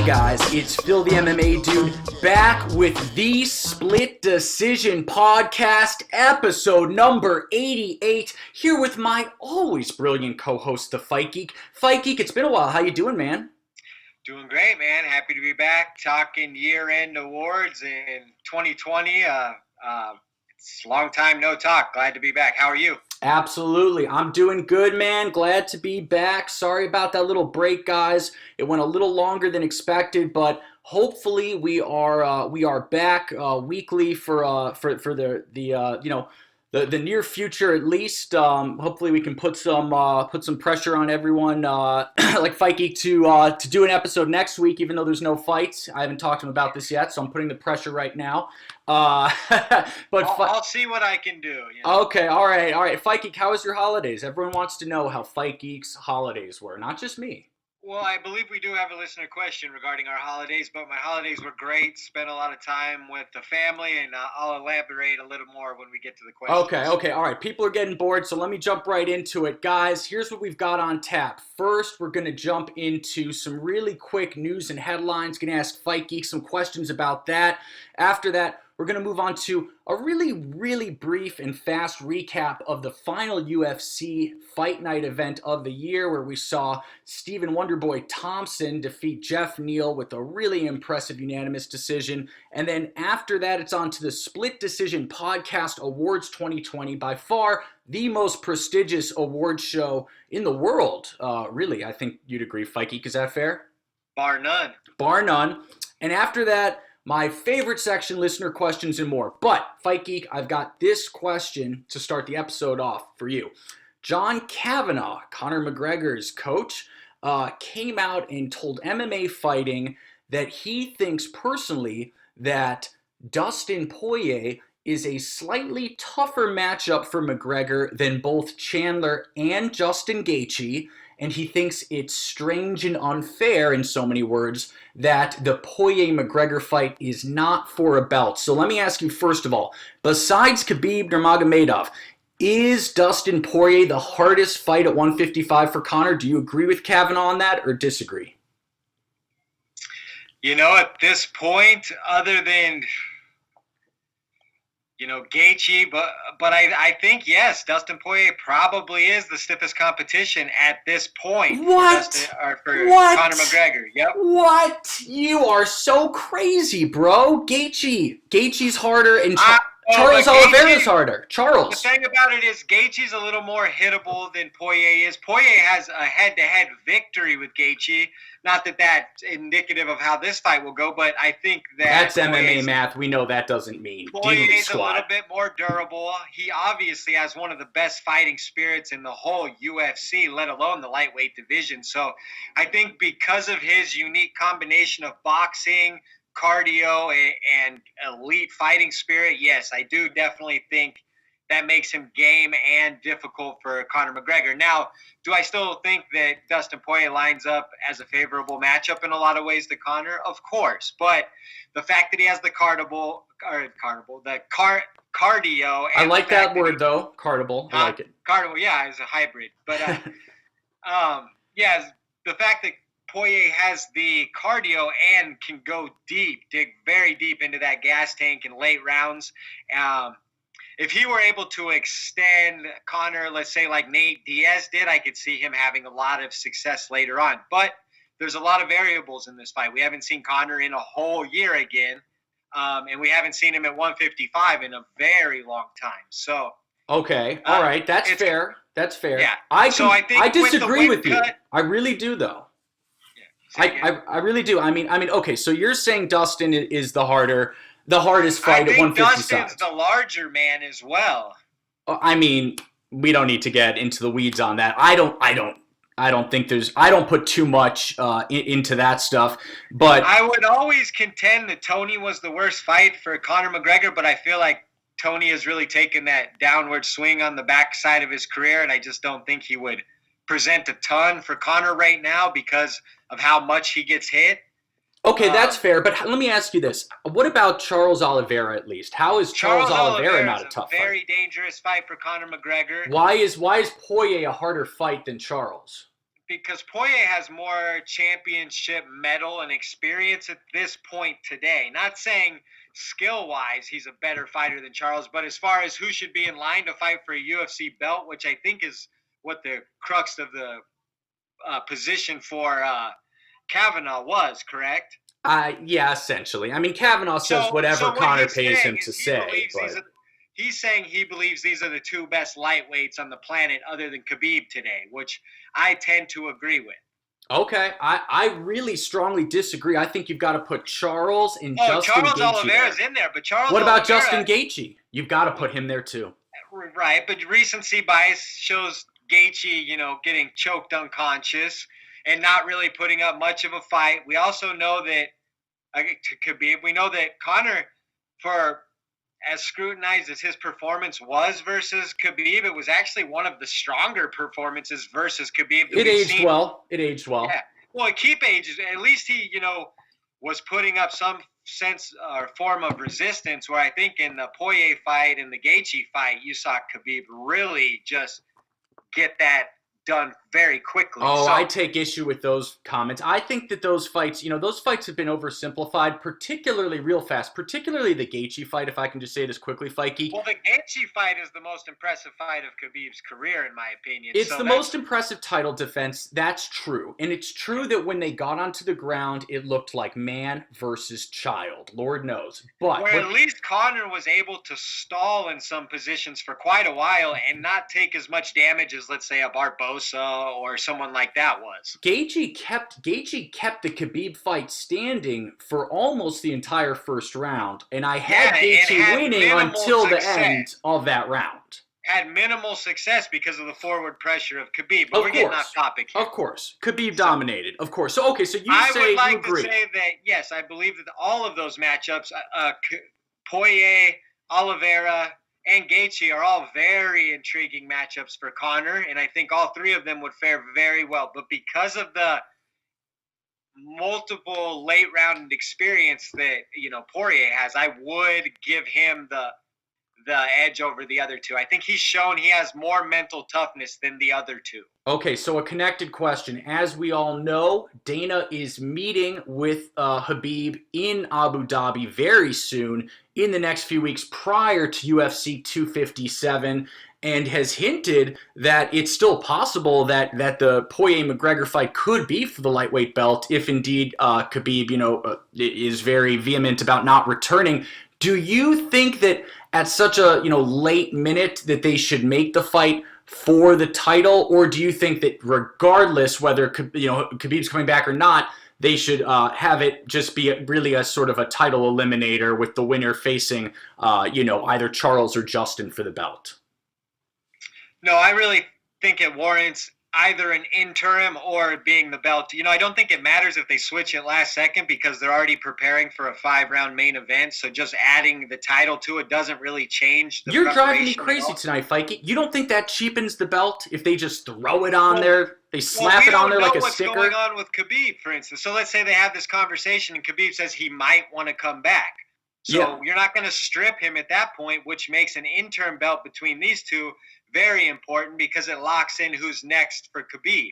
Hey guys, it's Phil the MMA Dude back with the Split Decision Podcast, episode number 88, here with my always brilliant co-host, the Fight Geek. Fight Geek, it's been a while. How you doing, man? Doing great, man. Happy to be back talking year-end awards in 2020. It's a long time no talk. Glad to be back. How are you? Absolutely. I'm doing good, man. Glad to be back. Sorry about that little break, guys. It went a little longer than expected, but hopefully we are back weekly for the near future at least. Hopefully we can put some pressure on everyone like Fight Geek to do an episode next week, even though there's no fights. I haven't talked to him about this yet, so I'm putting the pressure right now. But I'll see what I can do. You know? Okay, all right. Fight Geek, how was your holidays? Everyone wants to know how Fight Geek's holidays were, not just me. Well, I believe we do have a listener question regarding our holidays, but my holidays were great. Spent a lot of time with the family, and I'll elaborate a little more when we get to the questions. Okay, all right. People are getting bored, so let me jump right into it. Guys, here's what we've got on tap. First, we're going to jump into some really quick news and headlines. Going to ask Fight Geek some questions about that. After that, we're going to move on to a really, really brief and fast recap of the final UFC Fight Night event of the year, where we saw Stephen Wonderboy Thompson defeat Jeff Neal with a really impressive unanimous decision. And then after that, it's on to the Split Decision Podcast Awards 2020, by far the most prestigious award show in the world. Really, I think you'd agree, Fight Geek. Is that fair? Bar none. Bar none. And after that, my favorite section, listener questions and more. But, Fight Geek, I've got this question to start the episode off for you. John Kavanagh, Conor McGregor's coach, came out and told MMA Fighting that he thinks personally that Dustin Poirier is a slightly tougher matchup for McGregor than both Chandler and Justin Gaichi. And he thinks it's strange and unfair, in so many words, that the Poirier-McGregor fight is not for a belt. So let me ask you, first of all, besides Khabib Nurmagomedov, is Dustin Poirier the hardest fight at 155 for Conor? Do you agree with Kavanagh on that or disagree? You know, at this point, other than Gaichi, but I think, yes, Dustin Poirier probably is the stiffest competition at this point. What? For Conor McGregor. Yep. What? You are so crazy, bro. Gaichi's harder, and Charles Oliveira's harder. Charles. The thing about it is Gaethje's a little more hittable than Poirier is. Poirier has a head-to-head victory with Gaichi. Not that that's indicative of how this fight will go, but I think that's MMA math. We know that doesn't mean Poirier's a little bit more durable. He obviously has one of the best fighting spirits in the whole UFC, let alone the lightweight division. So I think because of his unique combination of boxing, cardio, and elite fighting spirit, yes, I do definitely think that makes him game and difficult for Conor McGregor. Now, do I still think that Dustin Poirier lines up as a favorable matchup in a lot of ways to Conor? Of course, but the fact that he has the cardio. I like that word though, cardible. I like it. Cardible, yeah, it's a hybrid. But yeah, the fact that Poirier has the cardio and can go deep, dig very deep into that gas tank in late rounds. If he were able to extend Conor, let's say like Nate Diaz did, I could see him having a lot of success later on. But there's a lot of variables in this fight. We haven't seen Conor in a whole year again, and we haven't seen him at 155 in a very long time. So okay, all right, that's fair. That's fair. Yeah. I disagree with you. I really do, though. I really do. I mean, okay. So you're saying Dustin is the hardest fight at 155. I think Dustin's the larger man as well. I mean, we don't need to get into the weeds on that. I don't think I don't put too much into that stuff. But I would always contend that Tony was the worst fight for Conor McGregor, but I feel like Tony has really taken that downward swing on the backside of his career, and I just don't think he would present a ton for Conor right now because of how much he gets hit. Okay, that's fair, but let me ask you this. What about Charles Oliveira, at least? How is Charles Oliveira not a tough fight? Very dangerous fight for Conor McGregor. Why is Poirier a harder fight than Charles? because Poirier has more championship medal and experience at this point today. Not saying skill-wise he's a better fighter than Charles, but as far as who should be in line to fight for a UFC belt, which I think is what the crux of the position for Kavanaugh was, correct? Yeah, essentially. I mean, Kavanaugh says whatever Conor pays him to say. He's saying he believes these are the two best lightweights on the planet other than Khabib today, which I tend to agree with. Okay, I really strongly disagree. I think you've got to put Charles and Justin Charles Gaethje Oliveira's in there, but Charles What about Oliveira, Justin Gaethje? You've got to put him there too. Right, but recency bias shows Gaichi, getting choked unconscious and not really putting up much of a fight. We also know that Khabib, we know that Conor, for as scrutinized as his performance was versus Khabib, it was actually one of the stronger performances versus Khabib. It aged well. Yeah. Well, keep ages. At least he, was putting up some sense or form of resistance, where I think in the Poirier fight and the Gaethje fight, you saw Khabib really just get that done very quickly. Oh, I take issue with those comments. I think that those fights have been oversimplified, particularly real fast, particularly the Gaethje fight, if I can just say this quickly, Fight Geek. Well, the Gaethje fight is the most impressive fight of Khabib's career, in my opinion. It's the most impressive title defense. That's true. And it's true that when they got onto the ground, it looked like man versus child. Lord knows. But at least Conor was able to stall in some positions for quite a while and not take as much damage as, let's say, a Barbosa or someone like that was. Gaichi kept the Khabib fight standing for almost the entire first round, and I had Gaichi winning until the end of that round. Had minimal success because of the forward pressure of Khabib, but we're getting off topic here. Of course. Khabib dominated, of course. So, okay, so you I say would like you agree. to say that, yes, I believe that all of those matchups, Poirier, Oliveira, and Gaethje are all very intriguing matchups for Conor, and I think all three of them would fare very well. But because of the multiple late-round experience that, Poirier has, I would give him the edge over the other two. I think he's shown he has more mental toughness than the other two. Okay, so a connected question. As we all know, Dana is meeting with Khabib in Abu Dhabi very soon in the next few weeks prior to UFC 257, and has hinted that it's still possible that the Poirier-McGregor fight could be for the lightweight belt if indeed Khabib, is very vehement about not returning. Do you think that at such a late minute that they should make the fight for the title, or do you think that regardless whether Khabib's coming back or not, they should have it just be really a sort of a title eliminator with the winner facing either Charles or Justin for the belt? No, I really think it warrants either an interim or being the belt. I don't think it matters if they switch it last second because they're already preparing for a 5-round main event. So just adding the title to it doesn't really change the You're driving me crazy tonight, Fikey. You don't think that cheapens the belt if they just throw it on there? They slap it on there like a sticker? We don't know what's going on with Khabib, for instance. So let's say they have this conversation and Khabib says he might want to come back. So you're not going to strip him at that point, which makes an interim belt between these two very important because it locks in who's next for Khabib.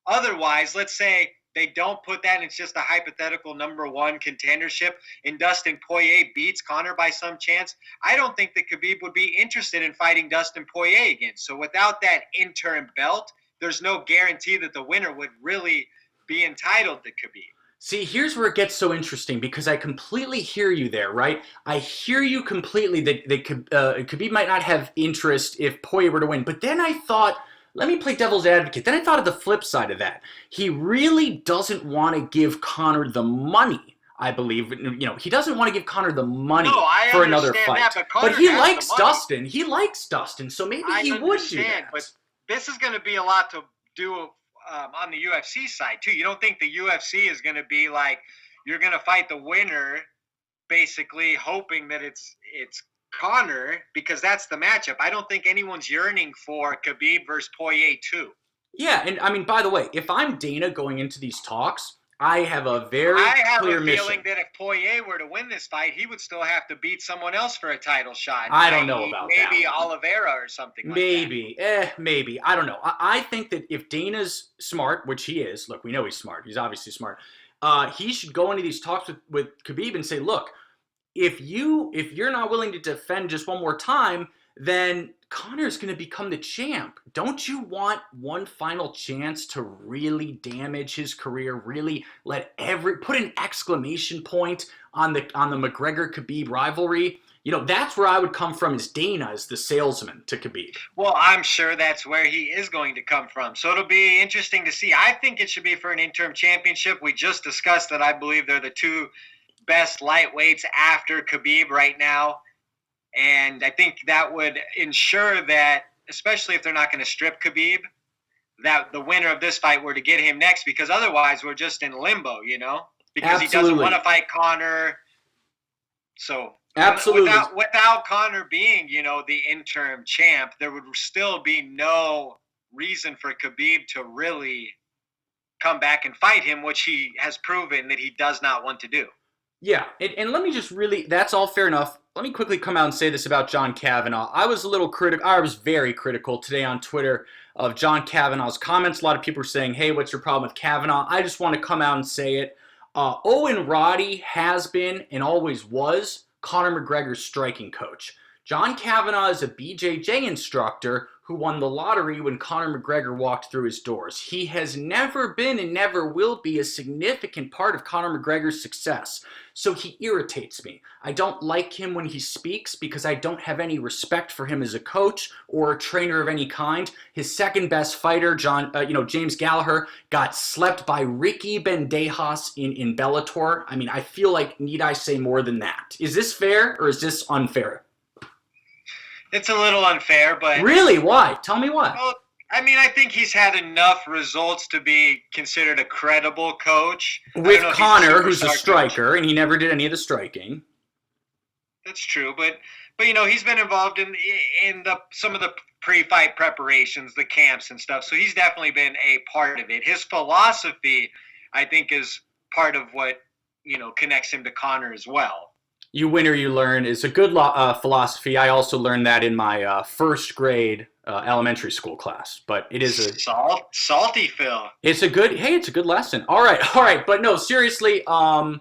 Otherwise, let's say they don't put that and it's just a hypothetical number one contendership and Dustin Poirier beats Conor by some chance, I don't think that Khabib would be interested in fighting Dustin Poirier again. So without that interim belt, there's no guarantee that the winner would really be entitled to Khabib. See, here's where it gets so interesting because I completely hear you there, right? I hear you completely that Khabib might not have interest if Poirier were to win. But then I thought, let me play devil's advocate. Then I thought of the flip side of that. He really doesn't want to give Conor the money, I believe. He doesn't want to give Conor the money for another fight. But he likes Dustin. He likes Dustin, so maybe he would do that. But this is going to be a lot to do on the UFC side too. You don't think the UFC is going to be like you're going to fight the winner, basically hoping that it's Conor because that's the matchup. I don't think anyone's yearning for Khabib versus Poirier too. Yeah, and I mean, by the way, if I'm Dana going into these talks, I have a very clear mission. Feeling that if Poirier were to win this fight, he would still have to beat someone else for a title shot. I don't know about that. Maybe Oliveira or something like that. Maybe. I don't know. I think that if Dana's smart, which he is, look, we know he's smart. He's obviously smart. He should go into these talks with Khabib and say, look, if you're not willing to defend just one more time, then Conor's going to become the champ. Don't you want one final chance to really damage his career, really put an exclamation point on the McGregor-Khabib rivalry? You know, that's where I would come from as Dana, as the salesman to Khabib. Well, I'm sure that's where he is going to come from. So it'll be interesting to see. I think it should be for an interim championship. We just discussed that I believe they're the two best lightweights after Khabib right now. And I think that would ensure that, especially if they're not going to strip Khabib, that the winner of this fight were to get him next, because otherwise we're just in limbo, you know? Because Absolutely. He doesn't want to fight Conor. So Absolutely. Without Conor being, you know, the interim champ, there would still be no reason for Khabib to really come back and fight him, which he has proven that he does not want to do. Yeah, and let me just that's all fair enough. Let me quickly come out and say this about John Kavanagh. I was very critical today on Twitter of John Kavanagh's comments. A lot of people are saying, hey, what's your problem with Kavanagh? I just want to come out and say it. Owen Roddy has been and always was Conor McGregor's striking coach. John Kavanagh is a BJJ instructor who won the lottery when Conor McGregor walked through his doors. He has never been and never will be a significant part of Conor McGregor's success. So he irritates me. I don't like him when he speaks because I don't have any respect for him as a coach or a trainer of any kind. His second best fighter, James Gallagher, got slept by Ricky Bandejas in Bellator. I mean, I feel like, need I say more than that? Is this fair or is this unfair? It's a little unfair, but... Really? Why? Tell me why. Well, I mean, I think he's had enough results to be considered a credible coach. With Conor, who's a striker, and he never did any of the striking. That's true, but you know, he's been involved in some of the pre-fight preparations, the camps and stuff, so he's definitely been a part of it. His philosophy, I think, is part of what, you know, connects him to Conor as well. You win or you learn is a good philosophy. I also learned that in my first grade elementary school class. But it is a salty, Phil. It's a good lesson. All right. But no, seriously, I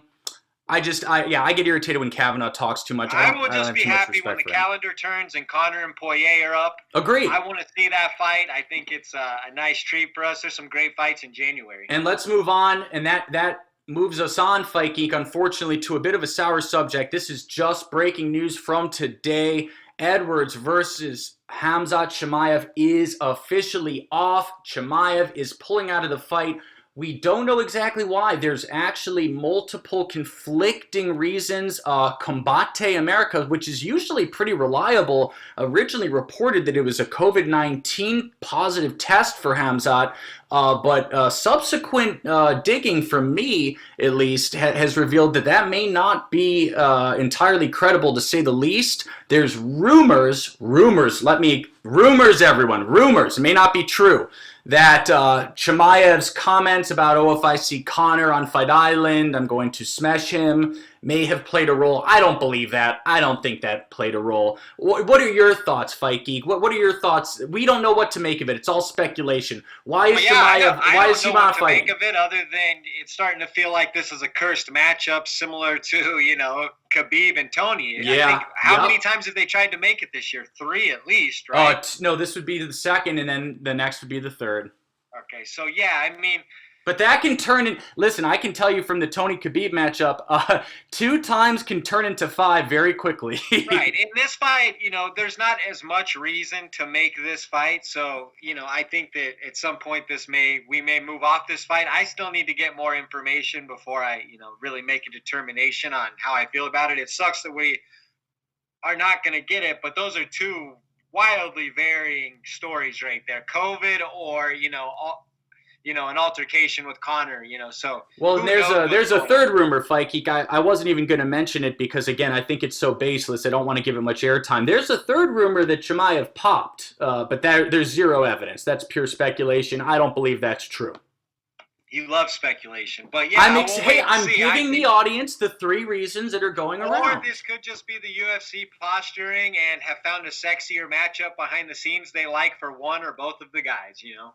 get irritated when Kavanagh talks too much. I will just be happy when the calendar turns and Conor and Poirier are up. Agreed. I want to see that fight. I think it's a nice treat for us. There's some great fights in January. And let's move on. And that moves us on, Fight Geek, unfortunately, to a bit of a sour subject. This is just breaking news from today. Edwards versus Khamzat Chimaev is officially off. Chimaev is pulling out of the fight. We don't know exactly why. There's actually multiple conflicting reasons. Combate America, which is usually pretty reliable, originally reported that it was a COVID-19 positive test for Khamzat, but subsequent digging from me, at least, has revealed that may not be entirely credible, to say the least. There's rumors, everyone, rumors, it may not be true, that Chimaev's comments about, if I see Conor on Fight Island, I'm going to smash him, may have played a role. I don't believe that. I don't think that played a role. What are your thoughts, Fight Geek? What are your thoughts? We don't know what to make of it. It's all speculation. Why is Chimaev? Why is he not fighting? I don't know what to make of it, other than it's starting to feel like this is a cursed matchup, similar to, you know, Khabib and Tony. Yeah. I think, how many times have they tried to make it this year? 3 at least, right? No, this would be the second, and then the next would be the third. Okay, so yeah, I mean... But that can turn in... Listen, I can tell you from the Tony-Khabib matchup, 2 times can turn into 5 very quickly. Right. In this fight, you know, there's not as much reason to make this fight. So, you know, I think that at some point we may move off this fight. I still need to get more information before I, you know, really make a determination on how I feel about it. It sucks that we are not going to get it, but those are 2 wildly varying stories right there. COVID or, an altercation with Conor, so. Well, there's a third rumor, Fight Geek. I wasn't even going to mention it because, again, I think it's so baseless. I don't want to give it much airtime. There's a third rumor that Chimaev popped, but there's zero evidence. That's pure speculation. I don't believe that's true. You love speculation, but yeah, I'm giving the audience the 3 reasons that are going around. Or this could just be the UFC posturing and have found a sexier matchup behind the scenes they like for one or both of the guys, you know?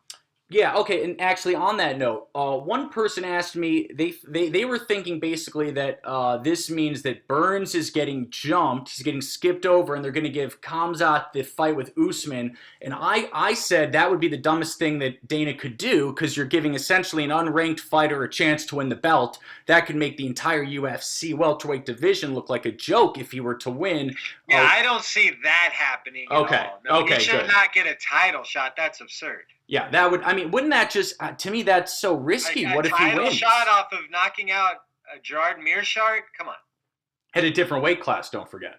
Yeah, okay, and actually on that note, one person asked me, they were thinking basically that this means that Burns is getting jumped, he's getting skipped over, and they're going to give Khamzat the fight with Usman, and I said that would be the dumbest thing that Dana could do, because you're giving essentially an unranked fighter a chance to win the belt. That could make the entire UFC welterweight division look like a joke if he were to win. Yeah, I don't see that happening at all. No, he should not get a title shot. That's absurd. Yeah, that would, I mean, wouldn't that just, to me, that's so risky. What if he wins? A title shot off of knocking out Gerard Meerschaert? Come on. At a different weight class, don't forget.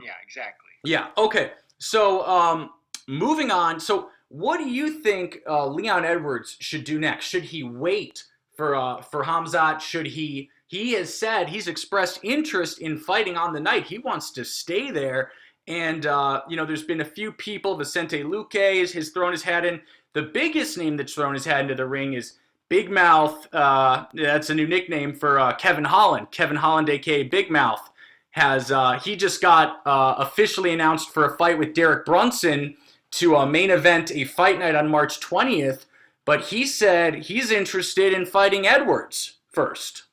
Yeah, exactly. Yeah, okay. So, moving on. So, what do you think Leon Edwards should do next? Should he wait for Khamzat? Should he has said, he's expressed interest in fighting on the night. He wants to stay there. And, there's been a few people. Vicente Luque has thrown his hat in. The biggest name that's thrown his hat into the ring is Big Mouth. That's a new nickname for Kevin Holland. Kevin Holland, a.k.a. Big Mouth, he just got officially announced for a fight with Derek Brunson to main event a fight night on March 20th. But he said he's interested in fighting Edwards first.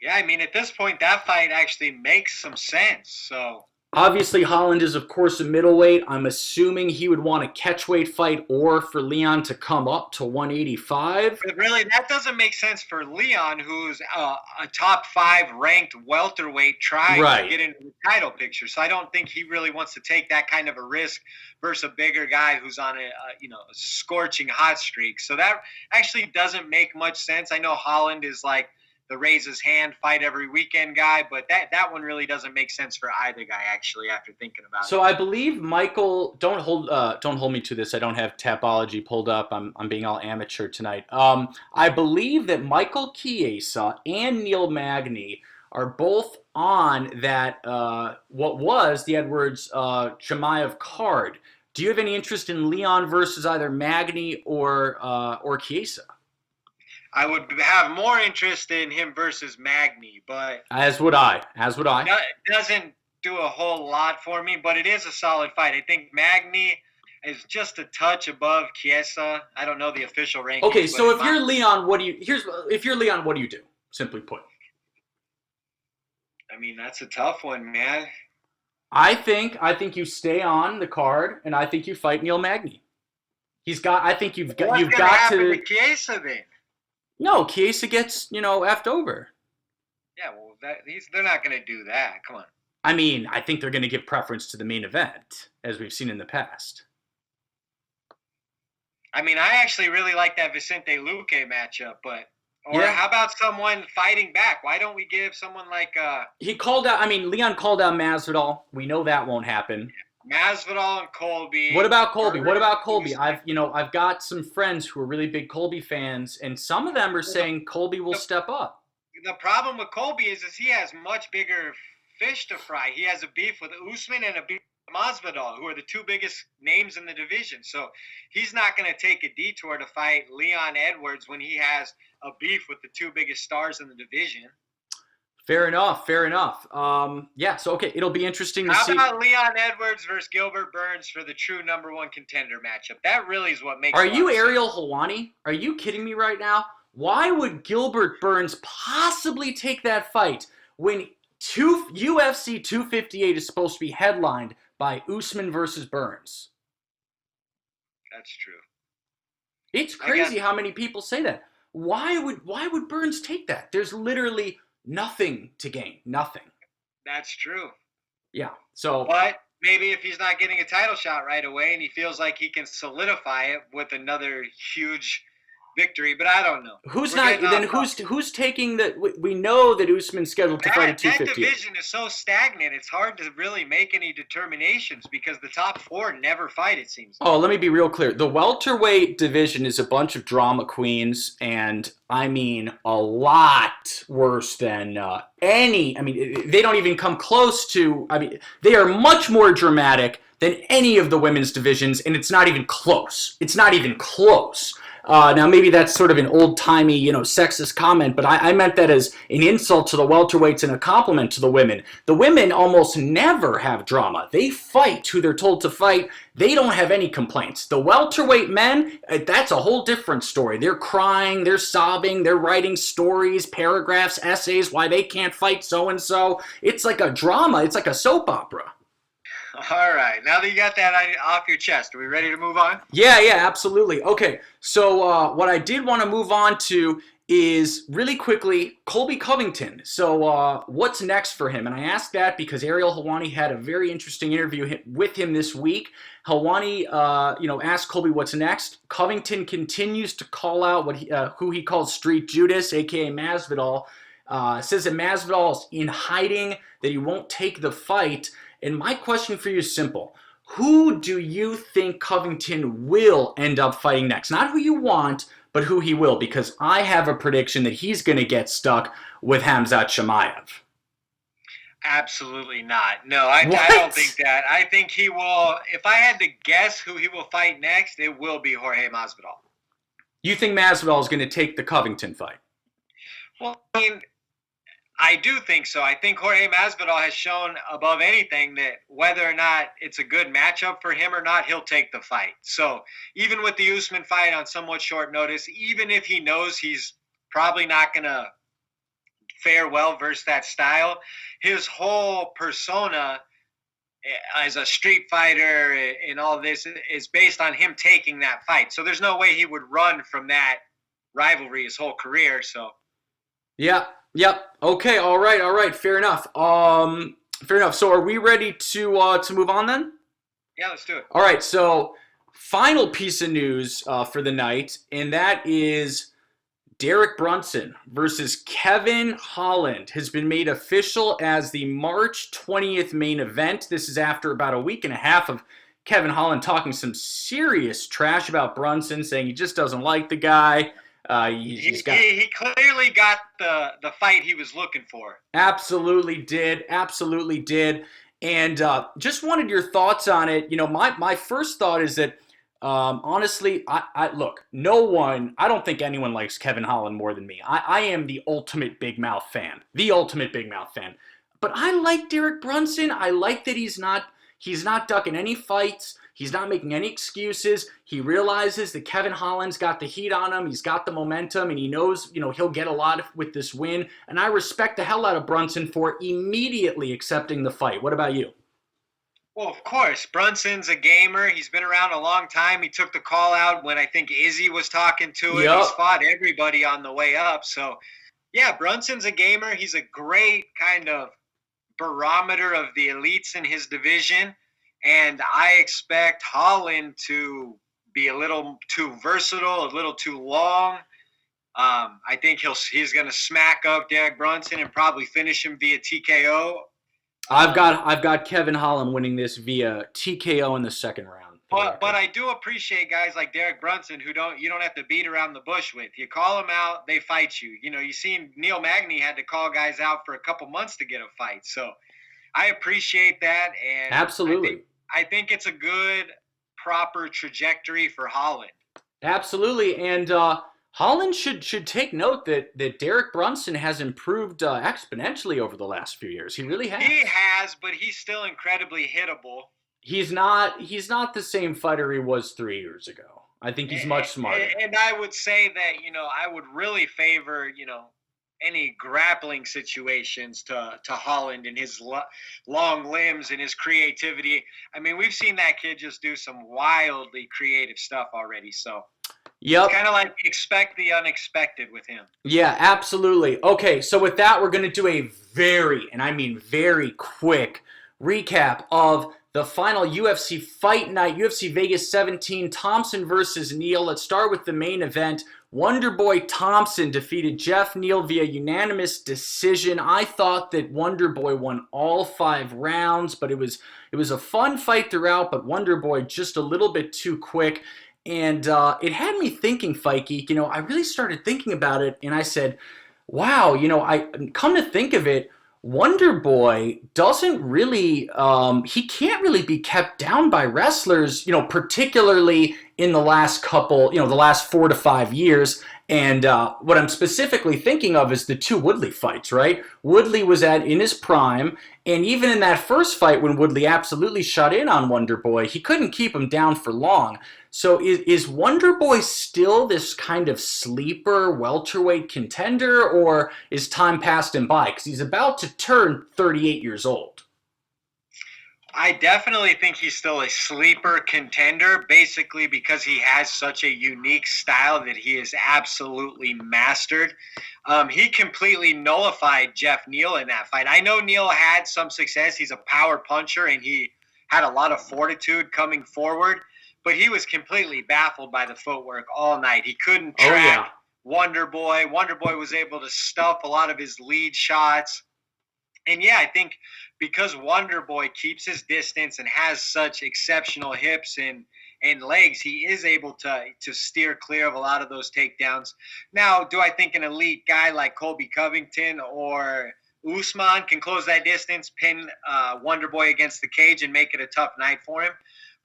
Yeah, I mean, at this point, that fight actually makes some sense. So obviously, Holland is, of course, a middleweight. I'm assuming he would want a catchweight fight or for Leon to come up to 185. But really, that doesn't make sense for Leon, who's a top 5 ranked welterweight trying to get into the title picture. So I don't think he really wants to take that kind of a risk versus a bigger guy who's on a scorching hot streak. So that actually doesn't make much sense. I know Holland is like the raise his hand, fight every weekend guy, but that one really doesn't make sense for either guy, actually, after thinking about it. So I believe Michael, don't hold me to this. I don't have Tapology pulled up. I'm being all amateur tonight. I believe that Michael Chiesa and Neil Magny are both on that what was the Edwards Chimaev card. Do you have any interest in Leon versus either Magny or Chiesa? I would have more interest in him versus Magny, but as would I. It doesn't do a whole lot for me, but it is a solid fight. I think Magny is just a touch above Chiesa. I don't know the official rankings. Okay, so if you're Leon, what do you do? Simply put. I mean, that's a tough one, man. I think you stay on the card, and I think you fight Neil Magny. You've got to Chiesa then? No, Chiesa gets, effed over. Yeah, well, they're not going to do that. Come on. I mean, I think they're going to give preference to the main event, as we've seen in the past. I mean, I actually really like that Vicente Luque matchup, how about someone fighting back? Why don't we give someone like Leon called out Masvidal. We know that won't happen. Masvidal and Colby. What about Colby? I've got some friends who are really big Colby fans, and some of them are saying Colby will step up. The problem with Colby is he has much bigger fish to fry. He has a beef with Usman and a beef with Masvidal, who are the 2 biggest names in the division. So he's not going to take a detour to fight Leon Edwards when he has a beef with the 2 biggest stars in the division. Fair enough. So, okay, it'll be interesting to see. How about Leon Edwards versus Gilbert Burns for the true number 1 contender matchup? That really is what makes Are you Ariel Helwani? Are you kidding me right now? Why would Gilbert Burns possibly take that fight when UFC 258 is supposed to be headlined by Usman versus Burns? That's true. It's crazy how many people say that. Why would Burns take that? There's literally nothing to gain. Nothing. That's true. Yeah. So, but maybe if he's not getting a title shot right away and he feels like he can solidify it with another huge victory, but I don't know. Who's taking the? We know that Usman's scheduled to fight at 258. That division is so stagnant. It's hard to really make any determinations because the top 4 never fight. It seems. Oh, let me be real clear. The welterweight division is a bunch of drama queens, and I mean a lot worse than any. I mean, they don't even come close to. I mean, they are much more dramatic than any of the women's divisions, and it's not even close. Now, maybe that's sort of an old-timey, sexist comment, but I meant that as an insult to the welterweights and a compliment to the women. The women almost never have drama. They fight who they're told to fight. They don't have any complaints. The welterweight men, that's a whole different story. They're crying, they're sobbing, they're writing stories, paragraphs, essays, why they can't fight so-and-so. It's like a drama. It's like a soap opera. All right. Now that you got that off your chest, are we ready to move on? Yeah, absolutely. Okay, so what I did want to move on to is really quickly Colby Covington. So what's next for him? And I asked that because Ariel Helwani had a very interesting interview with him this week. Helwani, asked Colby what's next. Covington continues to call out who he calls Street Judas, a.k.a. Masvidal. Says that Masvidal is in hiding, that he won't take the fight. And my question for you is simple. Who do you think Covington will end up fighting next? Not who you want, but who he will. Because I have a prediction that he's going to get stuck with Khamzat Chimaev. Absolutely not. No, I don't think that. I think he will. If I had to guess who he will fight next, it will be Jorge Masvidal. You think Masvidal is going to take the Covington fight? Well, I mean, I do think so. I think Jorge Masvidal has shown above anything that whether or not it's a good matchup for him or not, he'll take the fight. So even with the Usman fight on somewhat short notice, even if he knows he's probably not going to fare well versus that style, his whole persona as a street fighter and all this is based on him taking that fight. So there's no way he would run from that rivalry his whole career. So Yep. Okay. All right. Fair enough. So are we ready to move on then? Yeah, let's do it. All right. So final piece of news for the night, and that is Derek Brunson versus Kevin Holland has been made official as the March 20th main event. This is after about a week and a half of Kevin Holland talking some serious trash about Brunson, saying he just doesn't like the guy. He clearly got the fight he was looking for. Absolutely did. And just wanted your thoughts on it. My first thought is that, honestly, I look, I don't think anyone likes Kevin Holland more than me. I am the ultimate Big Mouth fan. But I like Derek Brunson. I like that he's not ducking any fights. He's not making any excuses. He realizes that Kevin Holland's got the heat on him. He's got the momentum, and he knows, he'll get a lot with this win. And I respect the hell out of Brunson for immediately accepting the fight. What about you? Well, of course. Brunson's a gamer. He's been around a long time. He took the call out when I think Izzy was talking to him. Yep. He's fought everybody on the way up. So, yeah, Brunson's a gamer. He's a great kind of barometer of the elites in his division. And I expect Holland to be a little too versatile, a little too long. I think he's going to smack up Derek Brunson and probably finish him via TKO. I've got Kevin Holland winning this via TKO in the second round. But I do appreciate guys like Derek Brunson who you don't have to beat around the bush with. You call them out, they fight you. You seen Neil Magny had to call guys out for a couple months to get a fight. So I appreciate that, and absolutely. I think it's a good, proper trajectory for Holland. Absolutely, and Holland should take note that Derek Brunson has improved exponentially over the last few years. He really has. He has, but he's still incredibly hittable. He's not the same fighter he was 3 years ago. I think he's much smarter. And I would say that, I would really favor, any grappling situations to Holland and his long limbs and his creativity. I mean, we've seen that kid just do some wildly creative stuff already. So yep. It's kind of like expect the unexpected with him. Yeah, absolutely. Okay, so with that, we're going to do a very quick recap of the final UFC fight night, UFC Vegas 17, Thompson versus Neal. Let's start with the main event. Wonderboy Thompson defeated Jeff Neal via unanimous decision. I thought that Wonderboy won all 5 rounds, but it was a fun fight throughout, but Wonderboy just a little bit too quick. And it had me thinking, Fight Geek, I really started thinking about it, and I said, wow, I come to think of it, Wonderboy doesn't really, he can't really be kept down by wrestlers, particularly in the last couple, the last 4 to 5 years. And what I'm specifically thinking of is the 2 Woodley fights, right? Woodley was in his prime, and even in that first fight when Woodley absolutely shut in on Wonderboy, he couldn't keep him down for long. So is Wonderboy still this kind of sleeper welterweight contender, or is time passed him by? Because he's about to turn 38 years old. I definitely think he's still a sleeper contender, basically because he has such a unique style that he is absolutely mastered. He completely nullified Jeff Neal in that fight. I know Neal had some success. He's a power puncher, and he had a lot of fortitude coming forward, but he was completely baffled by the footwork all night. He couldn't track Wonderboy. Wonderboy was able to stuff a lot of his lead shots. And yeah, I think because Wonderboy keeps his distance and has such exceptional hips and legs, he is able to steer clear of a lot of those takedowns. Now, do I think an elite guy like Colby Covington or Usman can close that distance, pin Wonderboy against the cage, and make it a tough night for him?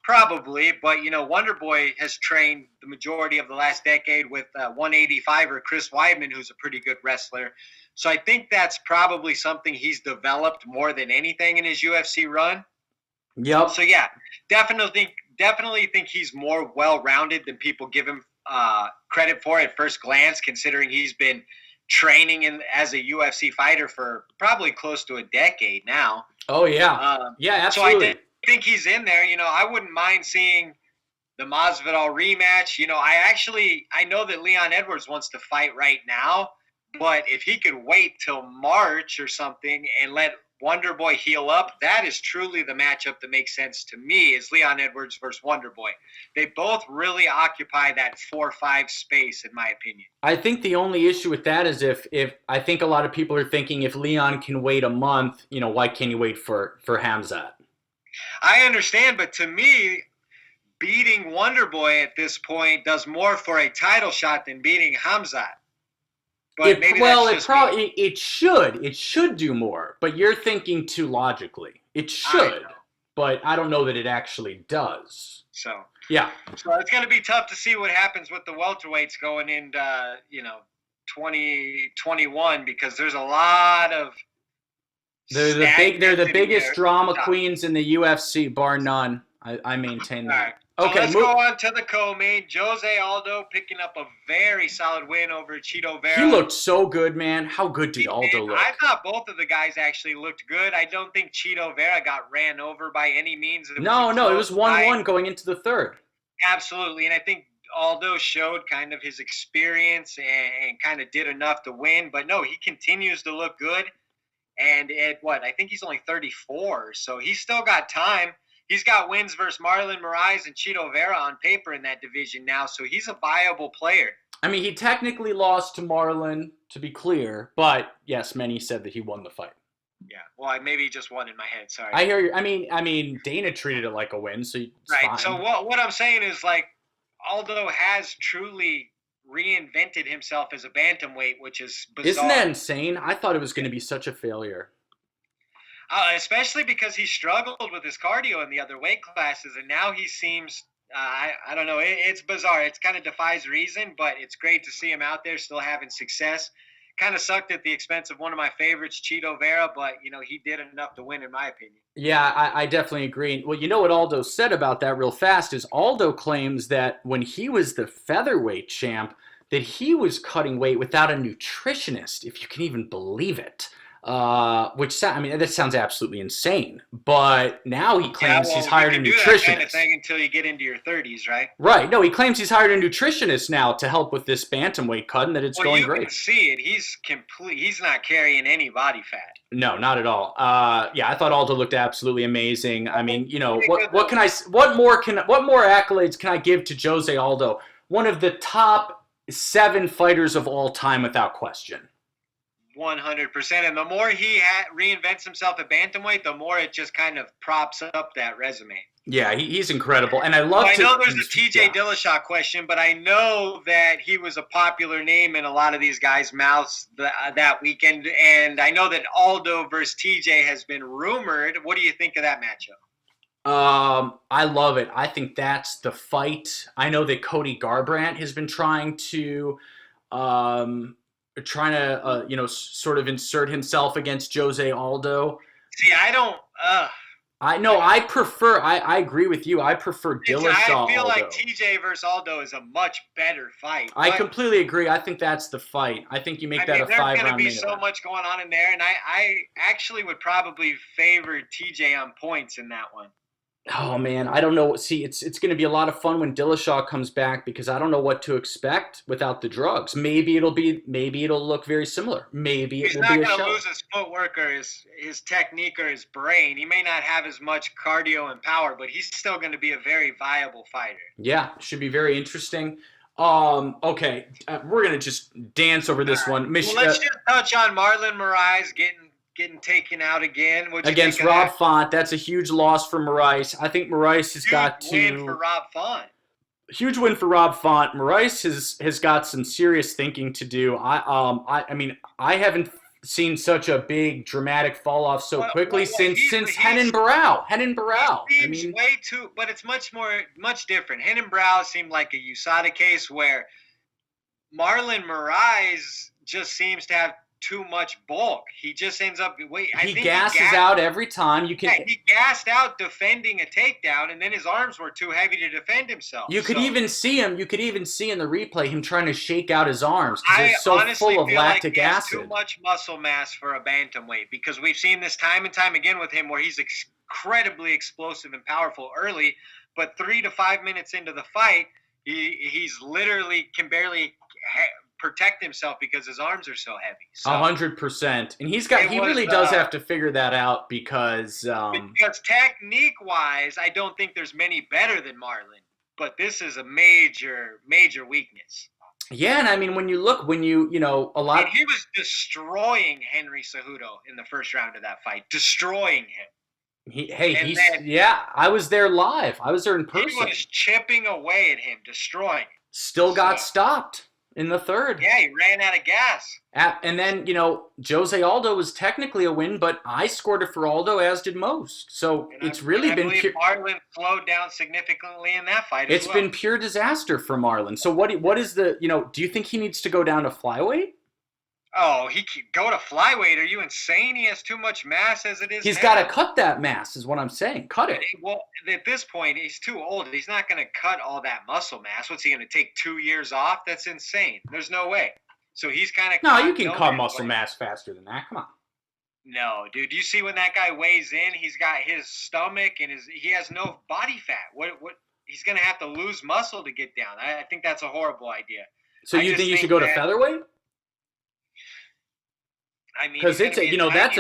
Probably, but Wonderboy has trained the majority of the last decade with 185er Chris Weidman, who's a pretty good wrestler. So I think that's probably something he's developed more than anything in his UFC run. Yep. So yeah, definitely think he's more well-rounded than people give him credit for at first glance, considering he's been training as a UFC fighter for probably close to a decade now. Oh yeah, yeah, absolutely. So I think he's in there. I wouldn't mind seeing the Masvidal rematch. I know that Leon Edwards wants to fight right now, but if he could wait till March or something and let Wonderboy heal up, that is truly the matchup that makes sense to me, is Leon Edwards versus Wonderboy. They both really occupy that 4-5 space, in my opinion. I think the only issue with that is if I think a lot of people are thinking if Leon can wait a month, why can't he wait for Khamzat? I understand, but to me, beating Wonderboy at this point does more for a title shot than beating Khamzat. But it should do more, but you're thinking too logically. It should, but I don't know that it actually does. So yeah. So it's going to be tough to see what happens with the welterweights going into 2021, because there's a lot of they're the biggest drama queens in the UFC, bar none. I maintain that. All right. So let's go on to the co-main. Jose Aldo picking up a very solid win over Chito Vera. He looked so good, man. How good did Aldo look? I thought both of the guys actually looked good. I don't think Chito Vera got ran over by any means. No, it was 1-1 going into the third. Absolutely, and I think Aldo showed kind of his experience and kind of did enough to win. But no, he continues to look good. And I think he's only 34, so he's still got time. He's got wins versus Marlon Moraes and Chito Vera on paper in that division now, so he's a viable player. I mean, he technically lost to Marlon, to be clear, but yes, many said that he won the fight. Yeah, well, maybe he just won in my head. Sorry. I hear you. I mean, Dana treated it like a win, so it's right. Fine. So what I'm saying is, Aldo has truly reinvented himself as a bantamweight, which is bizarre. Isn't that insane? I thought it was going to be such a failure. Especially because he struggled with his cardio in the other weight classes, and now he seems, I don't know, it's bizarre. It kind of defies reason, but it's great to see him out there still having success. Kind of sucked at the expense of one of my favorites, Chito Vera, but, he did enough to win, in my opinion. Yeah, I definitely agree. Well, what Aldo said about that real fast is Aldo claims that when he was the featherweight champ, that he was cutting weight without a nutritionist, if you can even believe it. That sounds absolutely insane. But now he claims he's hired a nutritionist. You can do that kind of thing until you get into your 30s, right? Right. No, he claims he's hired a nutritionist now to help with this bantamweight cut, and that it's going great. You can see it. He's not carrying any body fat. No, not at all. I thought Aldo looked absolutely amazing. I mean, what more accolades can I give to Jose Aldo? One of the top 7 fighters of all time, without question. 100%. And the more he reinvents himself at bantamweight, the more it just kind of props up that resume. Yeah, he's incredible. And I know there's a Tj Dillashaw question, but I know that he was a popular name in a lot of these guys' mouths that weekend. And I know that Aldo versus TJ has been rumored. What do you think of that matchup? I love it. I think that's the fight. I know that Cody Garbrandt has been um, sort of insert himself against Jose Aldo. See, I don't. I know. I agree with you. I prefer I Dillashaw feel like Aldo. TJ versus Aldo is a much better fight. I completely agree. I think that's the fight. I think you make that a 5-round main event. There's going to be so much going on in there, and I actually would probably favor TJ on points in that one. Oh man, I don't know. See, it's going to be a lot of fun when Dillashaw comes back because I don't know what to expect without the drugs. Maybe it'll look very similar. Maybe it will be a show. He's not going to lose his footwork or his technique or his brain. He may not have as much cardio and power, but he's still going to be a very viable fighter. Yeah, should be very interesting. Okay, we're going to just dance over this one. Well, let's just touch on Marlon Moraes getting taken out again. Against Rob Font. That's a huge loss for Moraes. I think Moraes has got to... Huge win for Rob Font. Huge win for Rob Font. Moraes has got some serious thinking to do. I mean, I haven't seen such a big dramatic fall off so quickly since Renan Barão. Renan Barão. I mean, way too, but it's much different. Renan Barão seemed like a USADA case where Marlon Moraes just seems to have too much bulk. He just ends up he gasses out every time. He gassed out defending a takedown, and then his arms were too heavy to defend himself. You could even see in the replay him trying to shake out his arms because they're so full of lactic acid. Too much muscle mass for a bantamweight because we've seen this time and time again with him where he's incredibly explosive and powerful early, but 3 to 5 minutes into the fight, he's literally can barely protect himself because his arms are so heavy. 100%, and he really does have to figure that out because technique wise, I don't think there's many better than Marlon, but this is a major weakness. Yeah, and I mean when you a lot. And he was destroying Henry Cejudo in the first round of that fight, destroying him. I was there live. I was there in person. He was chipping away at him, destroying him. Still got stopped in the third. Yeah, he ran out of gas. And then, Jose Aldo was technically a win, but I scored it for Aldo, as did most. So it's really been pure. Marlon slowed down significantly in that fight. It's been pure disaster for Marlon. So what is the, do you think he needs to go down to flyweight? Oh, he could go to flyweight. Are you insane? He has too much mass as it is. He's got to cut that mass, is what I'm saying. Cut it. Well, at this point, he's too old. He's not going to cut all that muscle mass. What's he going to take 2 years off? That's insane. There's no way. So he's kind of. No, you can cut muscle mass faster than that. Come on. No, dude. You see when that guy weighs in, he's got his stomach and he has no body fat. What? He's going to have to lose muscle to get down. I think that's a horrible idea. So you think you should go to featherweight? I mean, because it's that's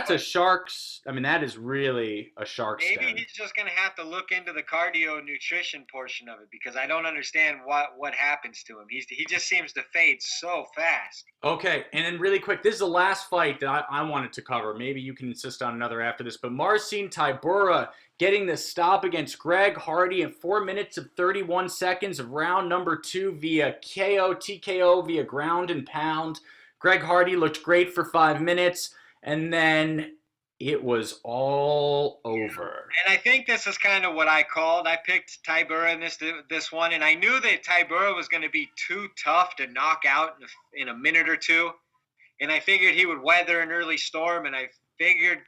a shark's. I mean, that is really a shark's. Maybe he's just gonna have to look into the cardio nutrition portion of it because I don't understand what happens to him. He just seems to fade so fast. Okay, and then really quick, this is the last fight that I wanted to cover. Maybe you can insist on another after this, but Marcin Tybura getting the stop against Greg Hardy in 4 minutes of 31 seconds of round number 2 via TKO via ground and pound. Greg Hardy looked great for 5 minutes, and then it was all over. And I think this is kind of what I called. I picked Tybura in this one, and I knew that Tybura was going to be too tough to knock out in a minute or two. And I figured he would weather an early storm, and I figured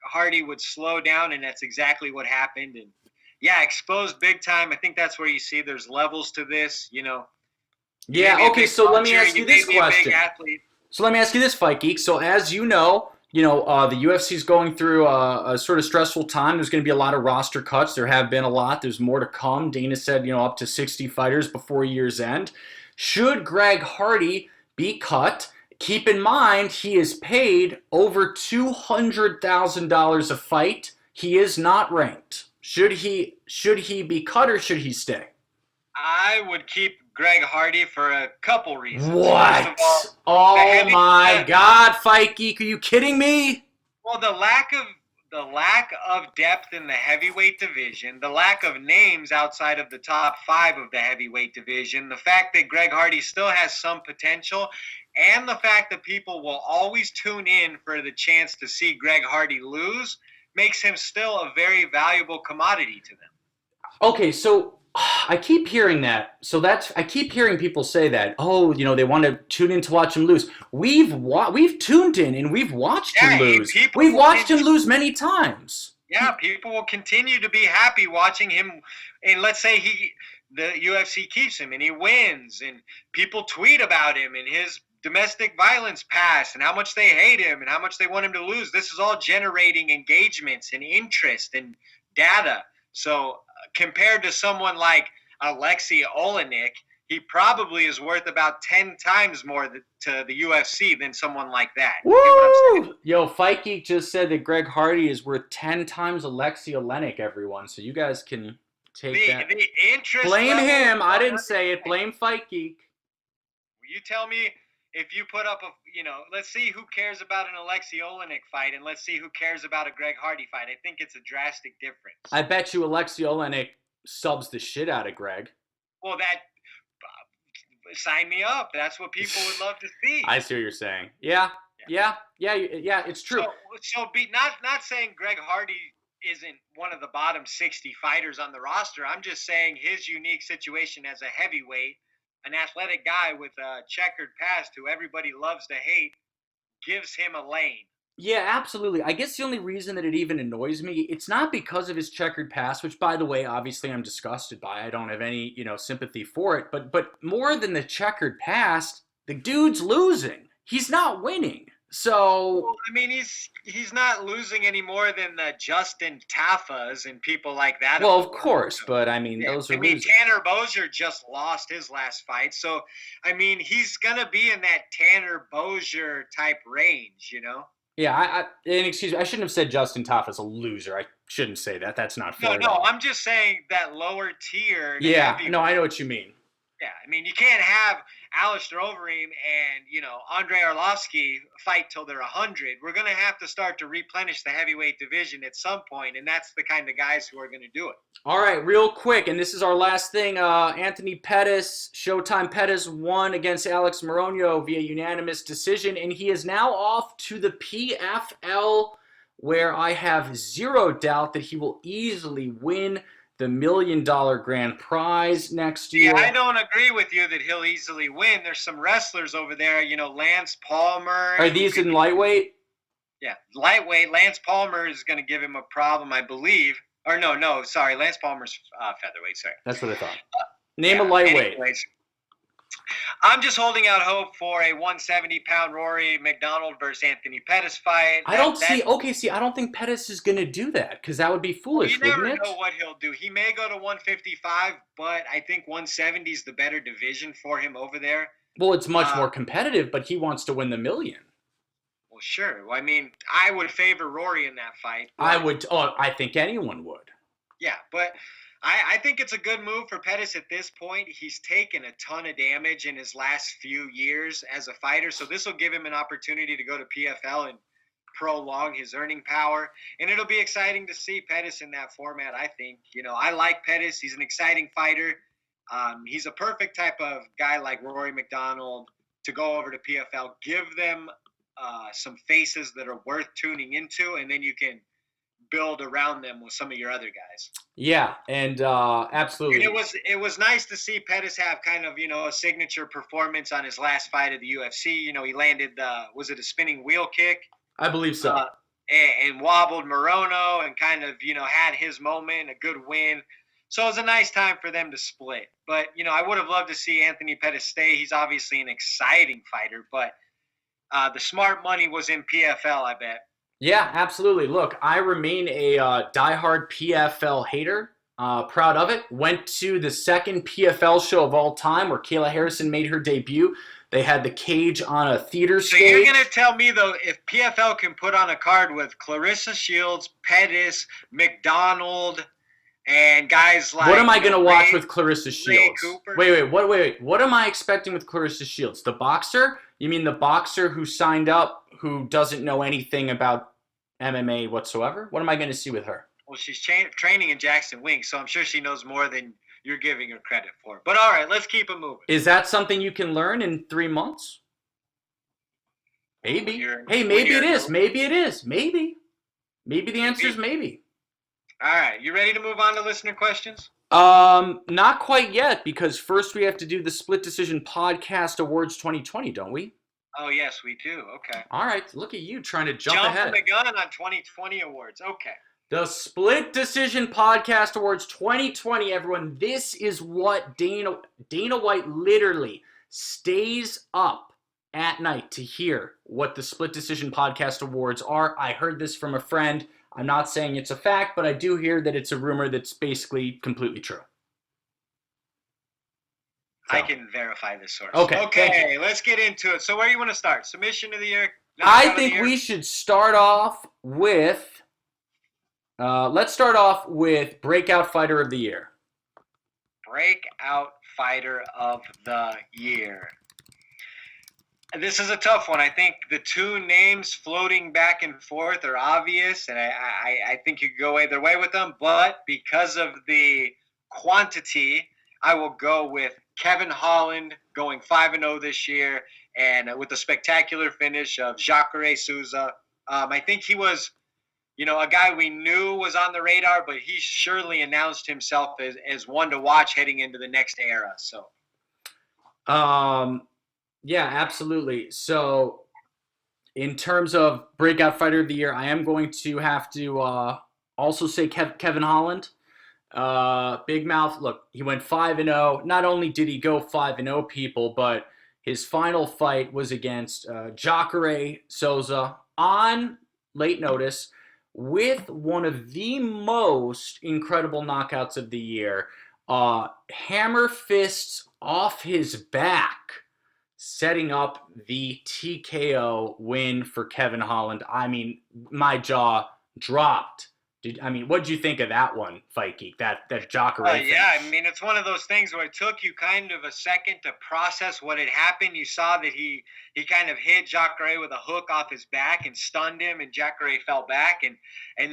Hardy would slow down, and that's exactly what happened. And yeah, exposed big time. I think that's where you see there's levels to this, Yeah, okay, so let me ask you this question. So let me ask you this, Fight Geek. So as you know, the UFC is going through a sort of stressful time. There's going to be a lot of roster cuts. There have been a lot. There's more to come. Dana said, up to 60 fighters before year's end. Should Greg Hardy be cut? Keep in mind, he is paid over $200,000 a fight. He is not ranked. Should he be cut or should he stay? I would keep Greg Hardy for a couple reasons. What? Oh my God, Fight Geek, are you kidding me? Well, the lack of depth in the heavyweight division, the lack of names outside of the top 5 of the heavyweight division, the fact that Greg Hardy still has some potential, and the fact that people will always tune in for the chance to see Greg Hardy lose makes him still a very valuable commodity to them. Okay, so I keep hearing that. I keep hearing people say that. Oh, they want to tune in to watch him lose. We've tuned in and we've watched him lose. We've watched him lose many times. Yeah, people will continue to be happy watching him. And let's say the UFC keeps him and he wins, and people tweet about him and his domestic violence past and how much they hate him and how much they want him to lose. This is all generating engagements and interest and data. So compared to someone like Alexei Olenek, he probably is worth about 10 times more to the UFC than someone like that. Woo! Yo, Fight Geek just said that Greg Hardy is worth 10 times Alexei Olenek, everyone. So you guys can take that. The interest Blame him. I didn't say it. Blame Fight Geek. You tell me if you put up let's see who cares about an Alexei Olenek fight and let's see who cares about a Greg Hardy fight. I think it's a drastic difference. I bet you Alexei Olenek subs the shit out of Greg. Well, sign me up. That's what people would love to see. I see what you're saying. Yeah, it's true. So not saying Greg Hardy isn't one of the bottom 60 fighters on the roster. I'm just saying his unique situation as a heavyweight, an athletic guy with a checkered past who everybody loves to hate, gives him a lane. Yeah, absolutely. I guess the only reason that it even annoys me, it's not because of his checkered past, which, by the way, obviously I'm disgusted by. I don't have any, sympathy for it. But more than the checkered past, the dude's losing. He's not winning. So, well, I mean, he's not losing any more than the Justin Taffas and people like that. Well, of course, but I mean, those are losers. Tanner Bozier just lost his last fight, so I mean, he's gonna be in that Tanner Bozier type range, Yeah, and excuse me, I shouldn't have said Justin Taffas a loser. I shouldn't say that. That's not fair. No, I'm just saying that lower tier. Yeah, no, I know what you mean. Yeah, I mean, you can't have Alistair Overeem and, Andrei Arlovsky fight till they're 100. We're going to have to start to replenish the heavyweight division at some point, and that's the kind of guys who are going to do it. All right, real quick, and this is our last thing. Anthony Pettis, Showtime Pettis, won against Alex Moronio via unanimous decision, and he is now off to the PFL, where I have zero doubt that he will easily win the $1 million grand prize next year. Yeah, I don't agree with you that he'll easily win. There's some wrestlers over there, Lance Palmer. Are these in lightweight? Yeah, lightweight. Lance Palmer is going to give him a problem, I believe. Or no, sorry. Lance Palmer's featherweight, sorry. That's what I thought. Name a lightweight. Anyways, I'm just holding out hope for a 170-pound Rory McDonald versus Anthony Pettis fight. I don't think Pettis is going to do that because that would be foolish, wouldn't it? You never know what he'll do. He may go to 155, but I think 170 is the better division for him over there. Well, it's much more competitive, but he wants to win the $1 million. Well, sure. I mean, I would favor Rory in that fight. I think anyone would. Yeah, but I think it's a good move for Pettis at this point. He's taken a ton of damage in his last few years as a fighter, so this will give him an opportunity to go to PFL and prolong his earning power. And it'll be exciting to see Pettis in that format, I think. I like Pettis. He's an exciting fighter. He's a perfect type of guy like Rory McDonald to go over to PFL, give them some faces that are worth tuning into, and then you can build around them with some of your other guys. Yeah, and absolutely. And it was nice to see Pettis have kind of, a signature performance on his last fight of the UFC. He landed, was it a spinning wheel kick? I believe so. And wobbled Morono and kind of, had his moment, a good win. So it was a nice time for them to split. But, I would have loved to see Anthony Pettis stay. He's obviously an exciting fighter, but the smart money was in PFL, I bet. Yeah, absolutely. Look, I remain a diehard PFL hater. Proud of it. Went to the second PFL show of all time where Kayla Harrison made her debut. They had the cage on a theater stage. So you're going to tell me, though, if PFL can put on a card with Clarissa Shields, Pettis, McDonald, and guys like... What am I going to watch with Clarissa Shields? Cooper? Wait. What am I expecting with Clarissa Shields? The boxer? You mean the boxer who signed up, who doesn't know anything about MMA whatsoever? What am I going to see with her? Well, she's training in Jackson Wink, so I'm sure she knows more than you're giving her credit for. But all right, let's keep it moving. Is that something you can learn in 3 months? Maybe. Maybe it is. Maybe it is. Maybe. Maybe the answer is maybe. All right, you ready to move on to listener questions? Not quite yet, because first we have to do the Split Decision Podcast Awards 2020, don't we? Oh, yes, we do. Okay. All right, look at you trying to jump ahead. Jumping the gun on 2020 awards. Okay. The Split Decision Podcast Awards 2020, everyone. This is what Dana White literally stays up at night to hear what the Split Decision Podcast Awards are. I heard this from a friend. I'm not saying it's a fact, but I do hear that it's a rumor that's basically completely true. So. I can verify this source. Okay, let's get into it. So where do you want to start? Submission of the year? I think we should start off with... let's start off with Breakout Fighter of the Year. Breakout Fighter of the Year. This is a tough one. I think the two names floating back and forth are obvious, and I think you could go either way with them. But because of the quantity, I will go with Kevin Holland going 5-0 this year, and with a spectacular finish of Jacare Souza. I think he was, a guy we knew was on the radar, but he surely announced himself as one to watch heading into the next era. So, yeah, absolutely. So, in terms of Breakout Fighter of the Year, I am going to have to also say Kevin Holland. Big mouth. Look, he went 5-0. Not only did he go 5-0, people, but his final fight was against Jacare Souza on late notice with one of the most incredible knockouts of the year. Hammer fists off his back, setting up the TKO win for Kevin Holland. I mean, my jaw dropped. What did you think of that one, Fight Geek? That Jacare finish? Yeah, it's one of those things where it took you kind of a second to process what had happened. You saw that he kind of hit Jacare with a hook off his back and stunned him, and Jacare fell back, and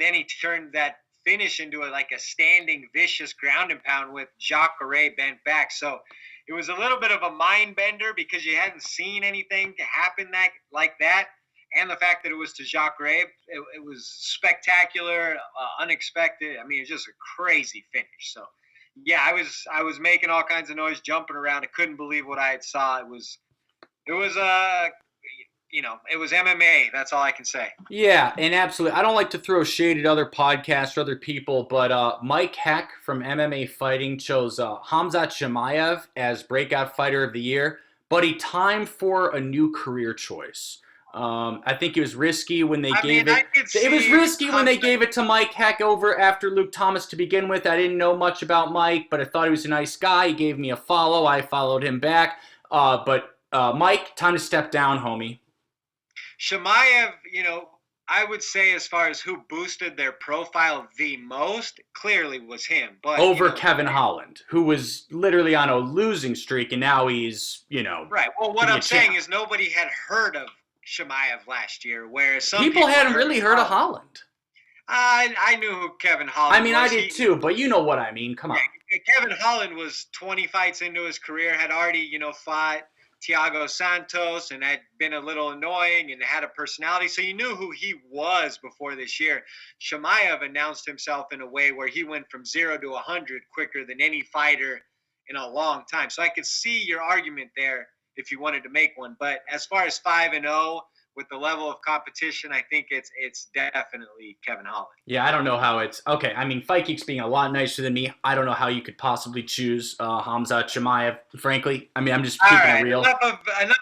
then he turned that finish into a standing vicious ground and pound with Jacare bent back. So it was a little bit of a mind bender because you hadn't seen anything happen like that. And the fact that it was to Jacare, it was spectacular, unexpected. It was just a crazy finish. So, yeah, I was making all kinds of noise, jumping around. I couldn't believe what I had saw. It was MMA. That's all I can say. Yeah, and absolutely. I don't like to throw shade at other podcasts or other people, but Mike Heck from MMA Fighting chose Khamzat Chimaev as Breakout Fighter of the Year, but he timed for a new career choice. I think it was risky when they gave it. It was risky when they gave it to Mike Heck over after Luke Thomas to begin with. I didn't know much about Mike, but I thought he was a nice guy. He gave me a follow. I followed him back. But Mike, time to step down, homie. Chimaev, I would say as far as who boosted their profile the most, clearly was him. But over Kevin Holland, who was literally on a losing streak, and now he's, Right. Well, what I'm saying is nobody had heard of Chimaev last year, whereas some people hadn't really heard of Holland. I knew who Kevin Holland was. I did too, but you know what I mean. Come on. Kevin Holland was 20 fights into his career, had already, fought Thiago Santos and had been a little annoying and had a personality. So you knew who he was before this year. Chimaev announced himself in a way where he went from 0 to 100 quicker than any fighter in a long time. So I could see your argument there if you wanted to make one. But as far as 5-0 with the level of competition, I think it's definitely Kevin Holland. Yeah, I don't know how it's... Okay, Fight Geek's being a lot nicer than me. I don't know how you could possibly choose Khamzat Chimaev, frankly. I'm just keeping it real. Enough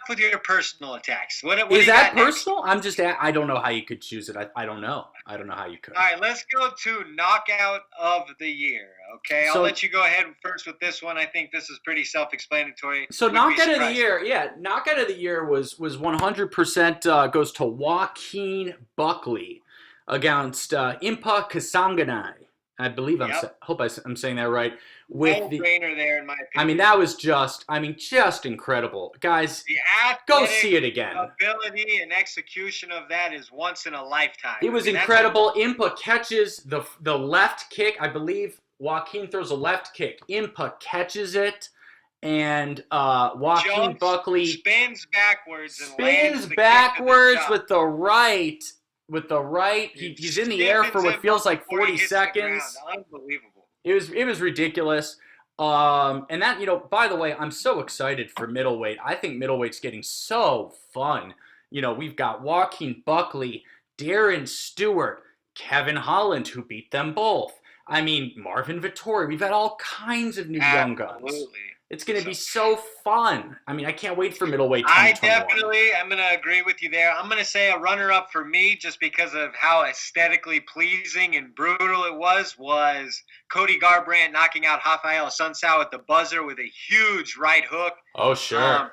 with your personal attacks. What is that personal? I don't know how you could choose it. I don't know. I don't know how you could. All right, let's go to Knockout of the Year, okay? I'll let you go ahead first with this one. I think this is pretty self-explanatory. So Knockout of the Year, Knockout of the Year was 100% goes to Joaquin Buckley against Impa Kasanganay. I believe I'm saying that right. With the trainer there, in my opinion. That was just incredible, guys. Go see it again. The ability and execution of that is once in a lifetime. It was incredible. Impa catches the left kick. I believe Joaquin throws a left kick. Impa catches it, and Joaquin Buckley spins backwards with the right with the right. He's in the air for Stiffens what him feels like before he 40 hits the ground. seconds. Unbelievable. It was ridiculous. And that, by the way, I'm so excited for middleweight. I think middleweight's getting so fun. We've got Joaquin Buckley, Darren Stewart, Kevin Holland, who beat them both. I mean, Marvin Vettori. We've got all kinds of new young guns. Absolutely. It's going to be so fun. I mean, I can't wait for middleweight 2021. I'm going to agree with you there. I'm going to say a runner-up for me, just because of how aesthetically pleasing and brutal it was Cody Garbrandt knocking out Rafael Sunsao at the buzzer with a huge right hook. Oh, sure.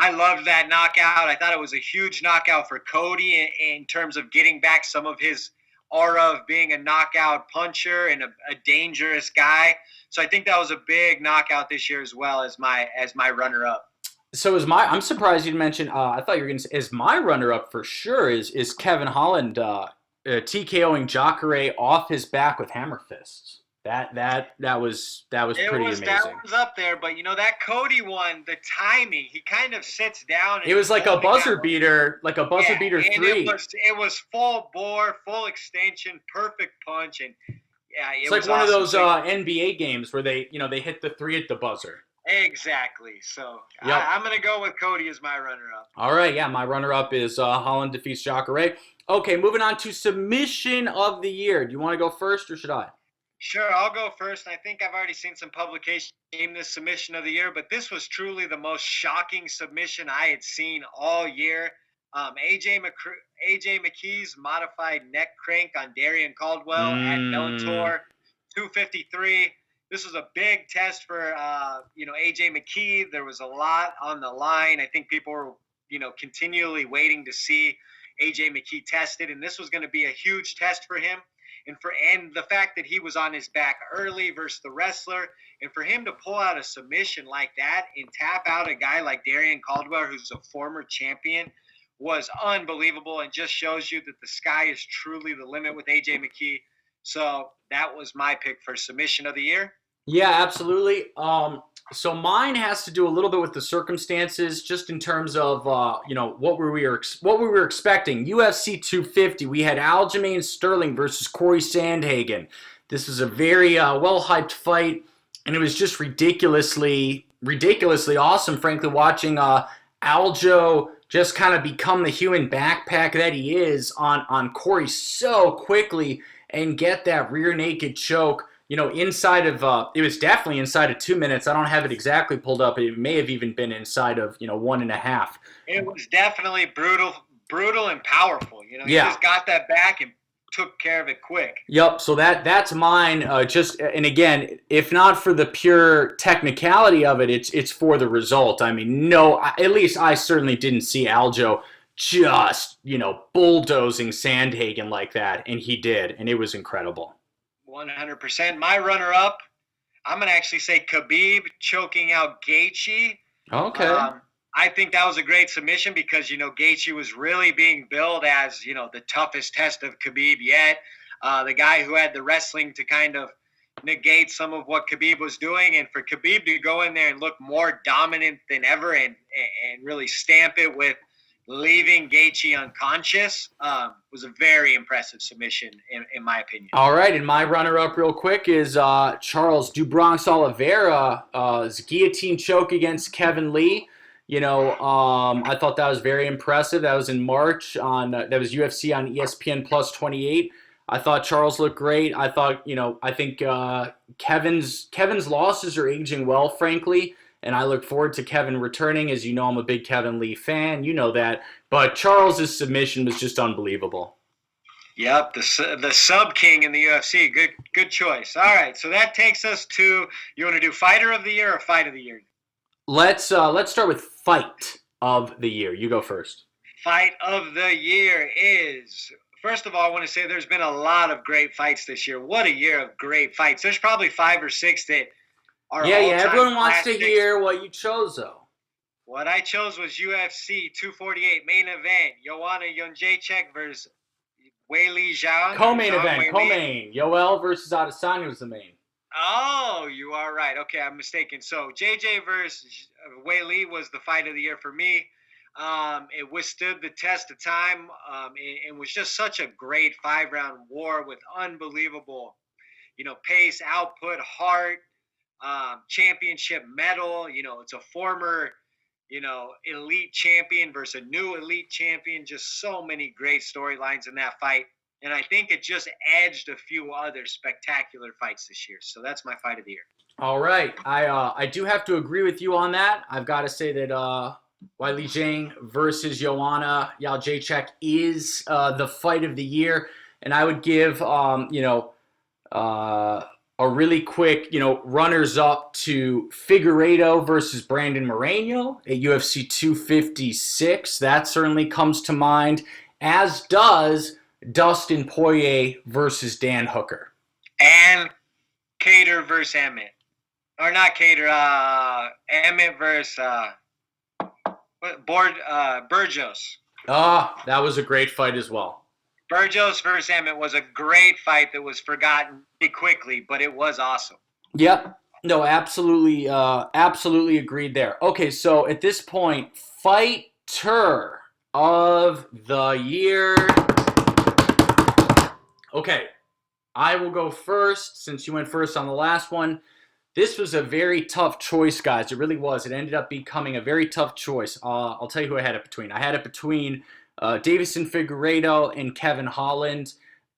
I loved that knockout. I thought it was a huge knockout for Cody in terms of getting back some of his aura of being a knockout puncher and a dangerous guy. So I think that was a big knockout this year as well as my runner-up. So I'm surprised you mentioned. I thought you were going to say is my runner-up for sure is Kevin Holland TKOing Jacare off his back with hammer fists. That was pretty amazing. That was up there, but that Cody one, the timing, he kind of sits down. And it was like a buzzer beater, beater 3. It was full bore, full extension, perfect punch, and it's like one of those NBA games where they hit the 3 at the buzzer. Exactly. So yep. I'm going to go with Cody as my runner-up. All right, yeah, my runner-up is Holland defeats Jacare. Okay, moving on to submission of the year. Do you want to go first or should I? Sure, I'll go first. I think I've already seen some publications name this submission of the year, but this was truly the most shocking submission I had seen all year. AJ McKee's modified neck crank on Darian Caldwell at Bellator 253. This was a big test for AJ McKee. There was a lot on the line. I think people were continually waiting to see AJ McKee tested, and this was going to be a huge test for him. And the fact that he was on his back early versus the wrestler, and for him to pull out a submission like that and tap out a guy like Darian Caldwell, who's a former champion, was unbelievable and just shows you that the sky is truly the limit with AJ McKee. So that was my pick for submission of the year. Yeah, absolutely. So mine has to do a little bit with the circumstances, just in terms of what we were expecting. UFC 250, we had Aljamain Sterling versus Corey Sandhagen. This was a very well-hyped fight, and it was just ridiculously awesome, frankly, watching Aljo just kind of become the human backpack that he is on Corey so quickly and get that rear naked choke. Inside of, it was definitely inside of 2 minutes. I don't have it exactly pulled up. It may have even been inside of, 1.5. It was definitely brutal and powerful. He just got that back and took care of it quick. Yep. So that's mine. And again, if not for the pure technicality of it, it's for the result. I mean, at least I certainly didn't see Aljo just, bulldozing Sandhagen like that. And he did. And it was incredible. 100%. My runner-up, I'm going to actually say Khabib choking out Gaichi. Okay. I think that was a great submission because, Gaichi was really being billed as, the toughest test of Khabib yet. The guy who had the wrestling to kind of negate some of what Khabib was doing. And for Khabib to go in there and look more dominant than ever and really stamp it with leaving Gaichi unconscious was a very impressive submission, in my opinion. All right, and my runner-up real quick is Charles Do Bronx Oliveira's guillotine choke against Kevin Lee. I thought that was very impressive. That was in March that was UFC on ESPN Plus 28. I thought Charles looked great. I think Kevin's losses are aging well, frankly. And I look forward to Kevin returning. As you know, I'm a big Kevin Lee fan. You know that. But Charles' submission was just unbelievable. Yep, the sub king in the UFC. Good choice. All right, so that takes us to, you want to do fighter of the year or fight of the year? Let's start with fight of the year. You go first. Fight of the year is, first of all, I want to say there's been a lot of great fights this year. What a year of great fights. There's probably 5 or 6 that are everyone wants to hear what you chose, though. What I chose was UFC 248 main event. Joanna Jędrzejczyk versus Weili Zhang. Co-main event. Yoel versus Adesanya was the main. Oh, you are right. Okay, I'm mistaken. So JJ versus Weili was the fight of the year for me. It withstood the test of time. It was just such a great 5-round war with unbelievable, pace, output, heart, championship medal. It's a former, elite champion versus a new elite champion. Just so many great storylines in that fight. And I think it just edged a few other spectacular fights this year. So that's my fight of the year. All right. I do have to agree with you on that. I've got to say that Weili Zhang versus Joanna Jędrzejczyk is the fight of the year. And I would give, a really quick, runners-up to Figueiredo versus Brandon Moreno at UFC 256. That certainly comes to mind, as does Dustin Poirier versus Dan Hooker. And Kattar versus Emmett. Or not Kattar, Emmett versus Burgos. That was a great fight as well. Burgos versus Emmett was a great fight that was forgotten pretty quickly, but it was awesome. Yep. No, absolutely, absolutely agreed there. Okay, so at this point, fighter of the year. Okay, I will go first since you went first on the last one. This was a very tough choice, guys. It really was. It ended up becoming a very tough choice. I'll tell you who I had it between. I had it between Deiveson Figueiredo and Kevin Holland.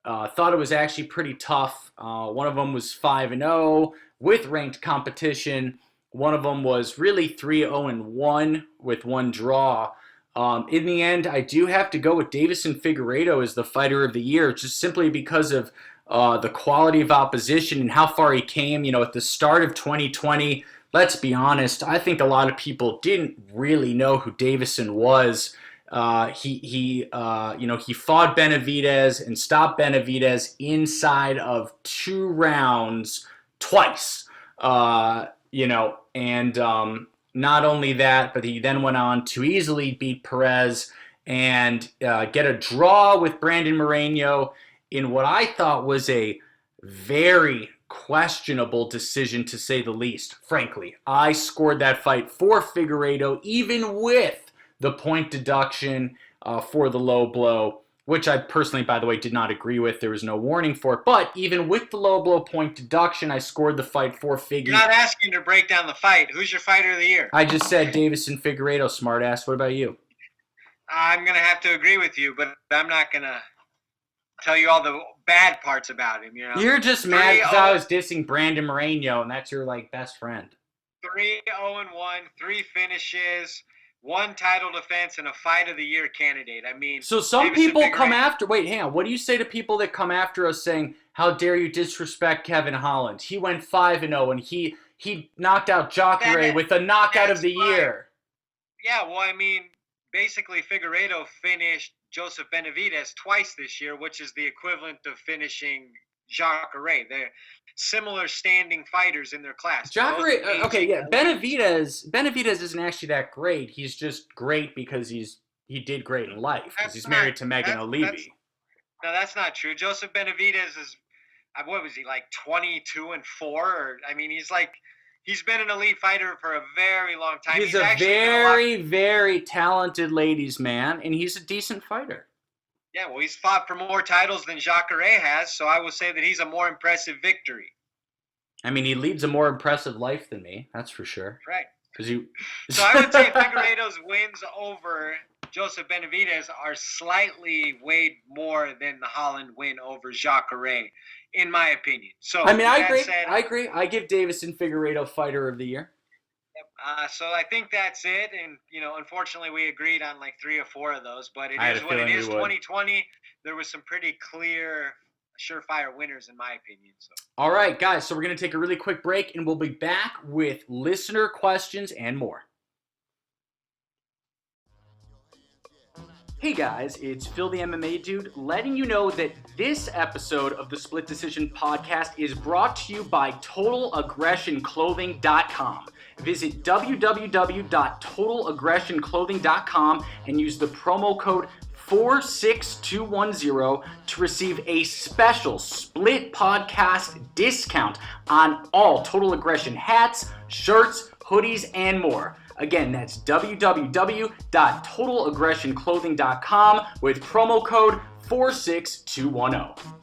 Thought it was actually pretty tough. One of them was 5-0 with ranked competition. One of them was really 3-0-1 with one draw. In the end, I do have to go with Deiveson Figueiredo as the fighter of the year, just simply because of the quality of opposition and how far he came. At the start of 2020, let's be honest, I think a lot of people didn't really know who Deiveson was. He fought Benavidez and stopped Benavidez inside of 2 rounds twice. And not only that, but he then went on to easily beat Perez and get a draw with Brandon Moreno in what I thought was a very questionable decision, to say the least. Frankly, I scored that fight for Figueiredo, even with the point deduction for the low blow, which I personally, by the way, did not agree with. There was no warning for it. But even with the low blow point deduction, I scored the fight for Figgy. You're not asking to break down the fight. Who's your fighter of the year? I just said Deiveson Figueiredo, smartass. What about you? I'm going to have to agree with you, but I'm not going to tell you all the bad parts about him. You're just mad because I was dissing Brandon Moreno, and that's your best friend. 3-0-1, 3 finishes, 1 title defense, and a fight of the year candidate. I mean, so some people come after. Wait, hang on. What do you say to people that come after us saying, "How dare you disrespect Kevin Holland? He went 5-0 and he knocked out Jacare with a knockout of the year." Yeah, well, I mean, basically Figueiredo finished Joseph Benavidez twice this year, which is the equivalent of finishing Jacare. They're similar standing fighters in their class. Jacare, okay, yeah. Benavidez isn't actually that great. He's just great because he did great in life because he's married to Megan O'Leary. No, that's not true. Joseph Benavidez is, what was he, like 22-4? He's been an elite fighter for a very long time. He's a very, very talented ladies' man, and he's a decent fighter. Yeah, well, he's fought for more titles than Jacare has, so I will say that he's a more impressive victory. I mean, he leads a more impressive life than me, that's for sure. Right. So I would say Figueiredo's wins over Joseph Benavidez are slightly weighed more than the Holland win over Jacare, in my opinion. So I mean, I agree. I give Deiveson Figueiredo fighter of the year. So I think that's it, and unfortunately, we agreed on like 3 or 4 of those. But it is what it is. 2020. There was some pretty clear, surefire winners, in my opinion. So. All right, guys. So we're gonna take a really quick break, and we'll be back with listener questions and more. Hey guys, it's Phil the MMA Dude letting you know that this episode of the Split Decision Podcast is brought to you by TotalAggressionClothing.com. Visit www.TotalAggressionClothing.com and use the promo code 46210 to receive a special Split Podcast discount on all Total Aggression hats, shirts, hoodies, and more. Again, that's www.totalaggressionclothing.com with promo code 46210.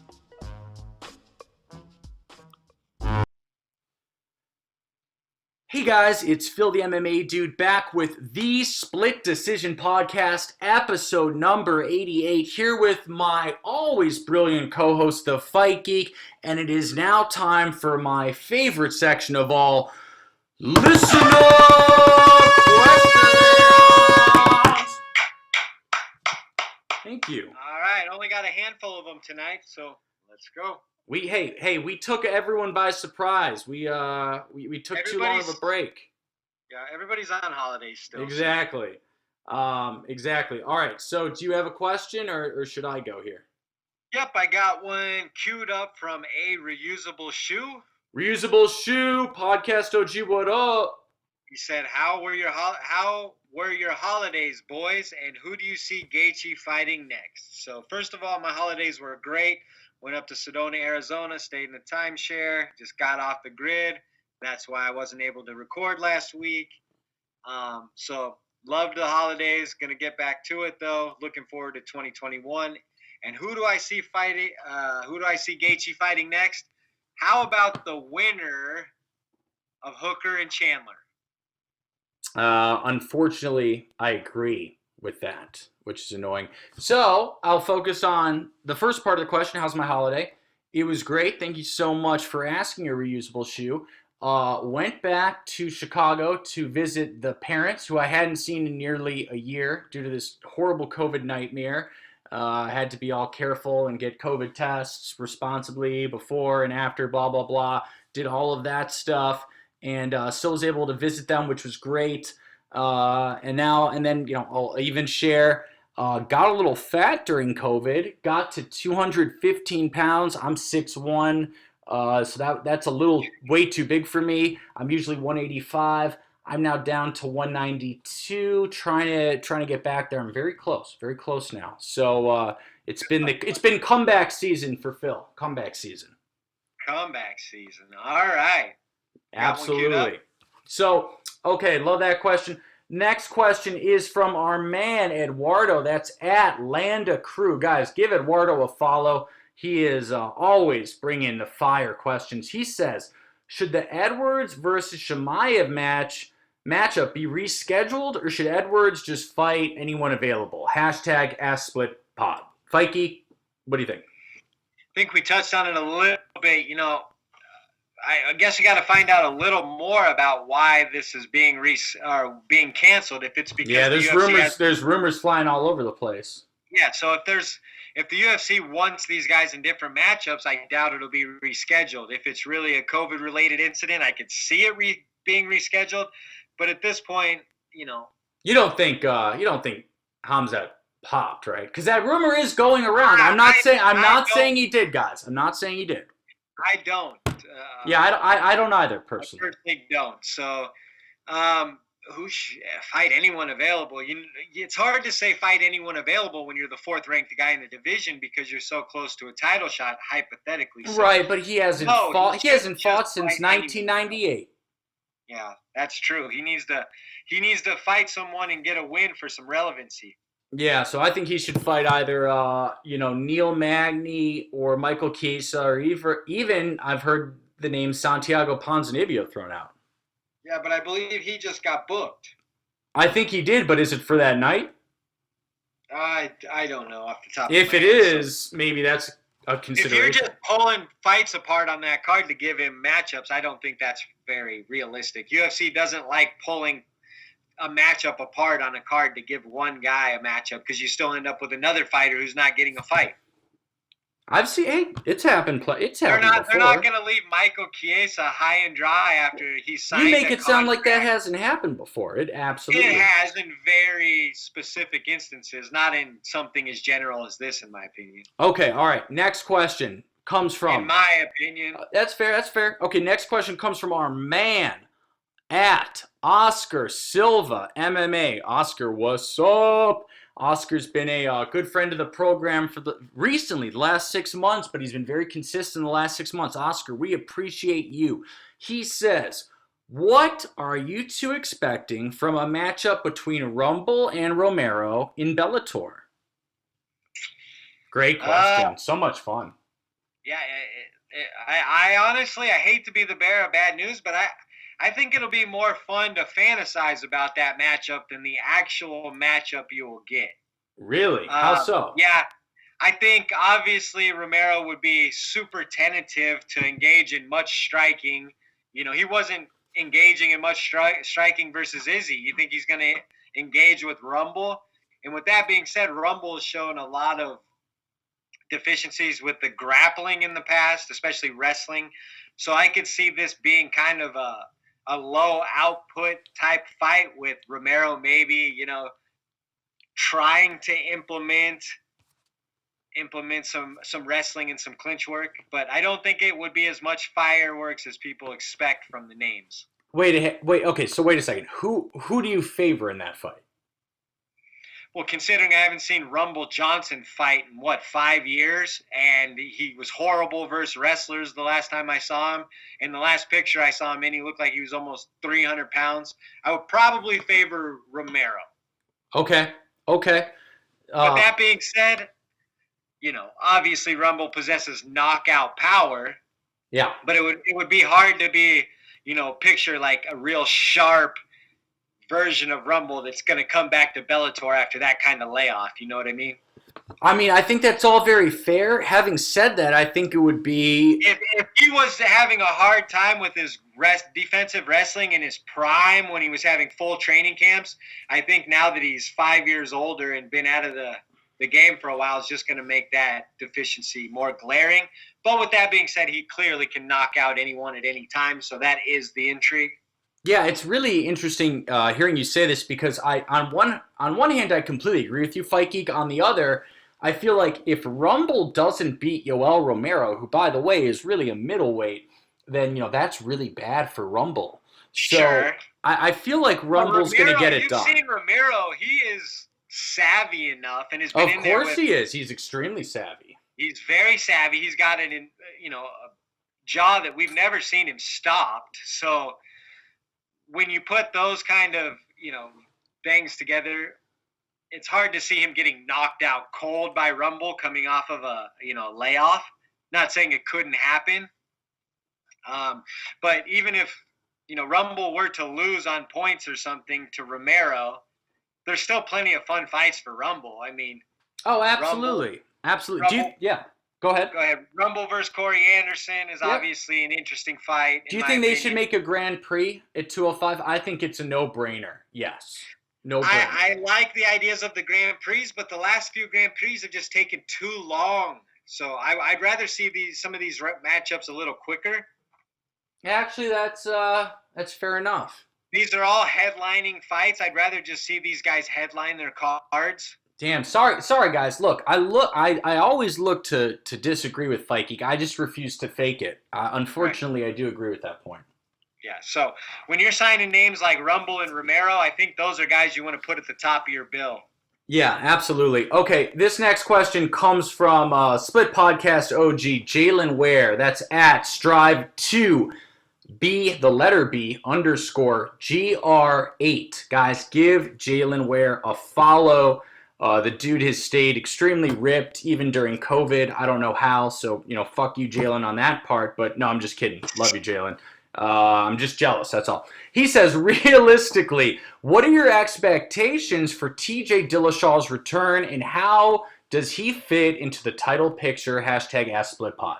Hey guys, it's Phil the MMA Dude back with the Split Decision Podcast, episode number 88, here with my always brilliant co-host, the Fight Geek, and it is now time for my favorite section of all, Listener Questions! Thank you. All right, only got a handful of them tonight, so let's go. We took everyone by surprise. We took too long of a break. Yeah, everybody's on holidays still. Exactly. Exactly. All right. So, do you have a question, or should I go here? Yep, I got one queued up from a reusable shoe. Reusable shoe podcast OG. What up? He said, "How were your holidays, boys? And who do you see Gaichi fighting next?" So, first of all, my holidays were great. Went up to Sedona, Arizona, stayed in a timeshare, just got off the grid. That's why I wasn't able to record last week. So loved the holidays. Going to get back to it, though. Looking forward to 2021. And who do I see fighting? Who do I see Gaichi fighting next? How about the winner of Hooker and Chandler? Unfortunately, I agree with that, which is annoying. So I'll focus on the first part of the question. How's my holiday? It was great. Thank you so much for asking a reusable shoe. Went back to Chicago to visit the parents who I hadn't seen in nearly a year due to this horrible COVID nightmare. I had to be all careful and get COVID tests responsibly before and after, blah, blah, blah. Did all of that stuff and still was able to visit them, which was great. And then, I'll even share, got a little fat during COVID, got to 215 pounds. I'm 6'1", so that's a little way too big for me. I'm usually 185. I'm now down to 192, trying to get back there. I'm very close now. So, it's been comeback season for Phil. Comeback season. All right. Absolutely. So, okay, love that question. Next question is from our man, Eduardo. That's at Landa Crew. Guys, give Eduardo a follow. He is always bringing the fire questions. He says, should the Edwards versus Chimaev matchup be rescheduled, or should Edwards just fight anyone available? Hashtag AskSplitPod. Fight Geek, what do you think? I think we touched on it a little bit. I guess you got to find out a little more about why this is being canceled. If it's because there's rumors flying all over the place. Yeah, so if the UFC wants these guys in different matchups, I doubt it'll be rescheduled. If it's really a COVID-related incident, I could see it being rescheduled. But at this point, you don't think Hamzat popped, right? Because that rumor is going around. I'm not saying he did, guys. I'm not saying he did. I don't. I don't either, personally. I personally don't. So, who should fight anyone available? It's hard to say fight anyone available when you're the fourth-ranked guy in the division because you're so close to a title shot, hypothetically. So, right, but he hasn't fought since 1998. Yeah, that's true. He needs to fight someone and get a win for some relevancy. Yeah, so I think he should fight either, Neil Magny or Michael Chiesa, or even I've heard the name Santiago Ponzinibbio thrown out. Yeah, but I believe he just got booked. I think he did, but is it for that night? I don't know off the top of my head. If it is, maybe that's a consideration. If you're just pulling fights apart on that card to give him matchups, I don't think that's very realistic. UFC doesn't like pulling a matchup apart on a card to give one guy a matchup because you still end up with another fighter who's not getting a fight. I've seen, hey, it's happened. They're not going to leave Michael Chiesa high and dry after he signed. You make it sound like that hasn't happened before. It absolutely. It has in very specific instances, not in something as general as this, in my opinion. Okay, all right. Next question comes from. In my opinion. That's fair. Okay, next question comes from our man at Oscar Silva MMA. Oscar, what's up? Oscar's been a good friend of the program for the last 6 months, but he's been very consistent in the last 6 months. Oscar, we appreciate you. He says, What are you two expecting from a matchup between Rumble and Romero in Bellator? Great question. So much fun. Yeah, I honestly, I hate to be the bearer of bad news, but I think it'll be more fun to fantasize about that matchup than the actual matchup you will get. Really? How so? Yeah, I think obviously Romero would be super tentative to engage in much striking. He wasn't engaging in much striking versus Izzy. You think he's going to engage with Rumble? And with that being said, Rumble has shown a lot of deficiencies with the grappling in the past, especially wrestling. So I could see this being kind of a low output type fight with Romero maybe, trying to implement some wrestling and some clinch work, but I don't think it would be as much fireworks as people expect from the names. Wait. Okay, so wait a second. Who do you favor in that fight? Well, considering I haven't seen Rumble Johnson fight in 5 years, and he was horrible versus wrestlers the last time I saw him. In the last picture I saw him in, he looked like he was almost 300 pounds. I would probably favor Romero. Okay. But that being said, obviously Rumble possesses knockout power. Yeah. But it would be hard to be, picture like a real sharp version of Rumble that's going to come back to Bellator after that kind of layoff. You know what I mean? I think that's all very fair. Having said that, I think it would be... If he was having a hard time with his defensive wrestling in his prime when he was having full training camps, I think now that he's 5 years older and been out of the game for a while, is just going to make that deficiency more glaring. But with that being said, he clearly can knock out anyone at any time, so that is the intrigue. Yeah, it's really interesting hearing you say this because on one hand, I completely agree with you, Fight Geek. On the other, I feel like if Rumble doesn't beat Yoel Romero, who, by the way, is really a middleweight, then, that's really bad for Rumble. Sure. So I feel like Rumble's going to get it done. You've seen Romero. He is savvy enough and has been in there. Of course he is. He's extremely savvy. He's very savvy. He's got a jaw that we've never seen him stopped. So when you put those kind of, things together, it's hard to see him getting knocked out cold by Rumble coming off of a, layoff. Not saying it couldn't happen. But even if, Rumble were to lose on points or something to Romero, there's still plenty of fun fights for Rumble. I mean. Oh, absolutely. Absolutely. Go ahead. Rumble versus Corey Anderson is obviously an interesting fight. Do you think they should make a Grand Prix at 205? I think it's a no-brainer. Yes. No-brainer. I like the ideas of the Grand Prix, but the last few Grand Prix have just taken too long. So I'd rather see some of these matchups a little quicker. Actually, that's fair enough. These are all headlining fights. I'd rather just see these guys headline their cards. Damn, sorry guys. Look, I always look to disagree with Fight Geek. I just refuse to fake it. Unfortunately, right. I do agree with that point. Yeah, so when you're signing names like Rumble and Romero, I think those are guys you want to put at the top of your bill. Yeah, absolutely. Okay, this next question comes from Split Podcast OG Jalen Ware. That's at Strive2 B, the letter B, _GR8. Guys, give Jalen Ware a follow. The dude has stayed extremely ripped even during COVID. I don't know how, so, fuck you, Jalen, on that part. But no, I'm just kidding. Love you, Jalen. I'm just jealous, that's all. He says, realistically, what are your expectations for Tj Dillashaw's return, and how does he fit into the title picture, #AskSplitPod?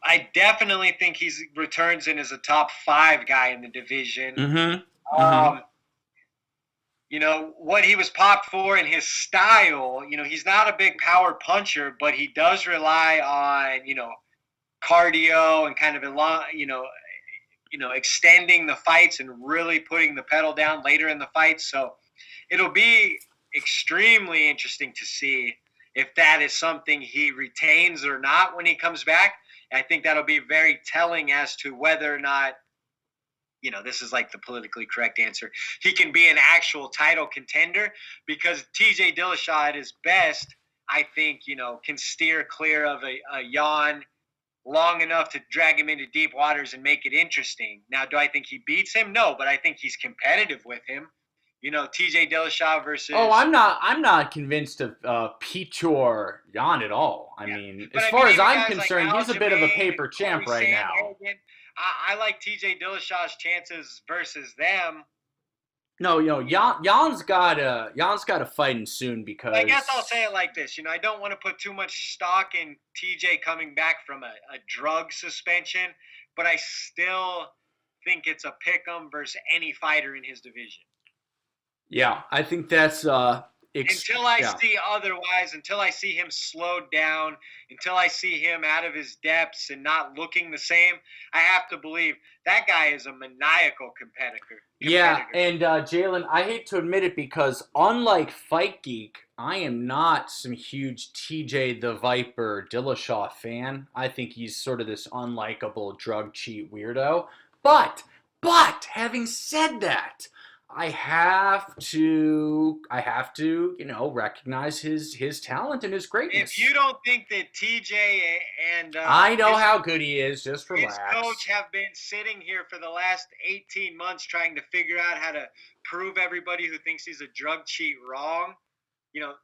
I definitely think he returns in as a top 5 guy in the division. Mm-hmm. What he was popped for in his style, he's not a big power puncher, but he does rely on, cardio and kind of extending the fights and really putting the pedal down later in the fight. So it'll be extremely interesting to see if that is something he retains or not when he comes back. I think that'll be very telling as to whether or not, this is like the politically correct answer, he can be an actual title contender, because Tj Dillashaw at his best, I think, can steer clear of a yawn long enough to drag him into deep waters and make it interesting. Now, do I think he beats him? No, but I think he's competitive with him. Tj Dillashaw versus. Oh, I'm not convinced of Peter Yan at all. I mean, as far as I'm concerned, he's a bit of a paper champ right now. I like Tj Dillashaw's chances versus them. No, Jan's got to fight in soon because. I guess I'll say it like this. I don't want to put too much stock in TJ coming back from a drug suspension, but I still think it's a pick'em versus any fighter in his division. Yeah, I think that's until I see otherwise, until I see him slowed down, until I see him out of his depths and not looking the same, I have to believe that guy is a maniacal competitor. Yeah, and Jalen, I hate to admit it because unlike Fight Geek, I am not some huge TJ the Viper Dillashaw fan. I think he's sort of this unlikable drug cheat weirdo. But having said that, I have to, recognize his talent and his greatness. If you don't think that TJ and I know how good he is, just relax. His coach have been sitting here for the last 18 months trying to figure out how to prove everybody who thinks he's a drug cheat wrong.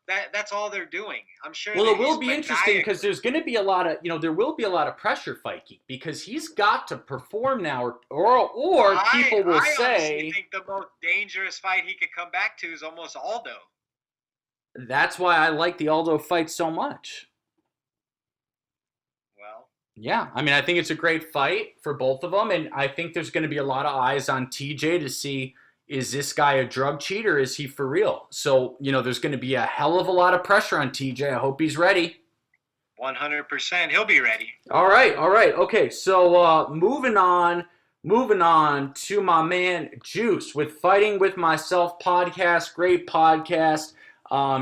That's all they're doing. I'm sure. Well, it will be interesting because there's going to be a lot of, there will be a lot of pressure, Fight Geek, because he's got to perform now, or people will say. I honestly think the most dangerous fight he could come back to is almost Aldo. That's why I like the Aldo fight so much. Well. Yeah, I mean, I think it's a great fight for both of them, and I think there's going to be a lot of eyes on TJ to see. Is this guy a drug cheat or is he for real? So, there's going to be a hell of a lot of pressure on TJ. I hope he's ready. 100%. He'll be ready. All right. Okay, so moving on to my man Juice with Fighting With Myself podcast. Great podcast.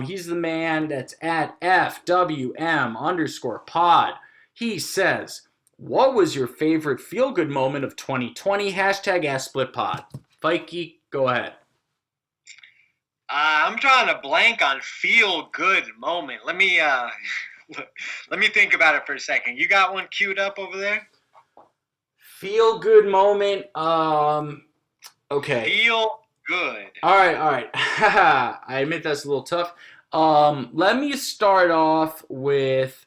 He's the man that's at FWM_pod. He says, what was your favorite feel-good moment of 2020? #AskSplitPod. Fight Geek. Go ahead. I'm drawing a blank on feel good moment. Let me think about it for a second. You got one queued up over there? Feel good moment. Okay. Feel good. All right. I admit that's a little tough. Let me start off with.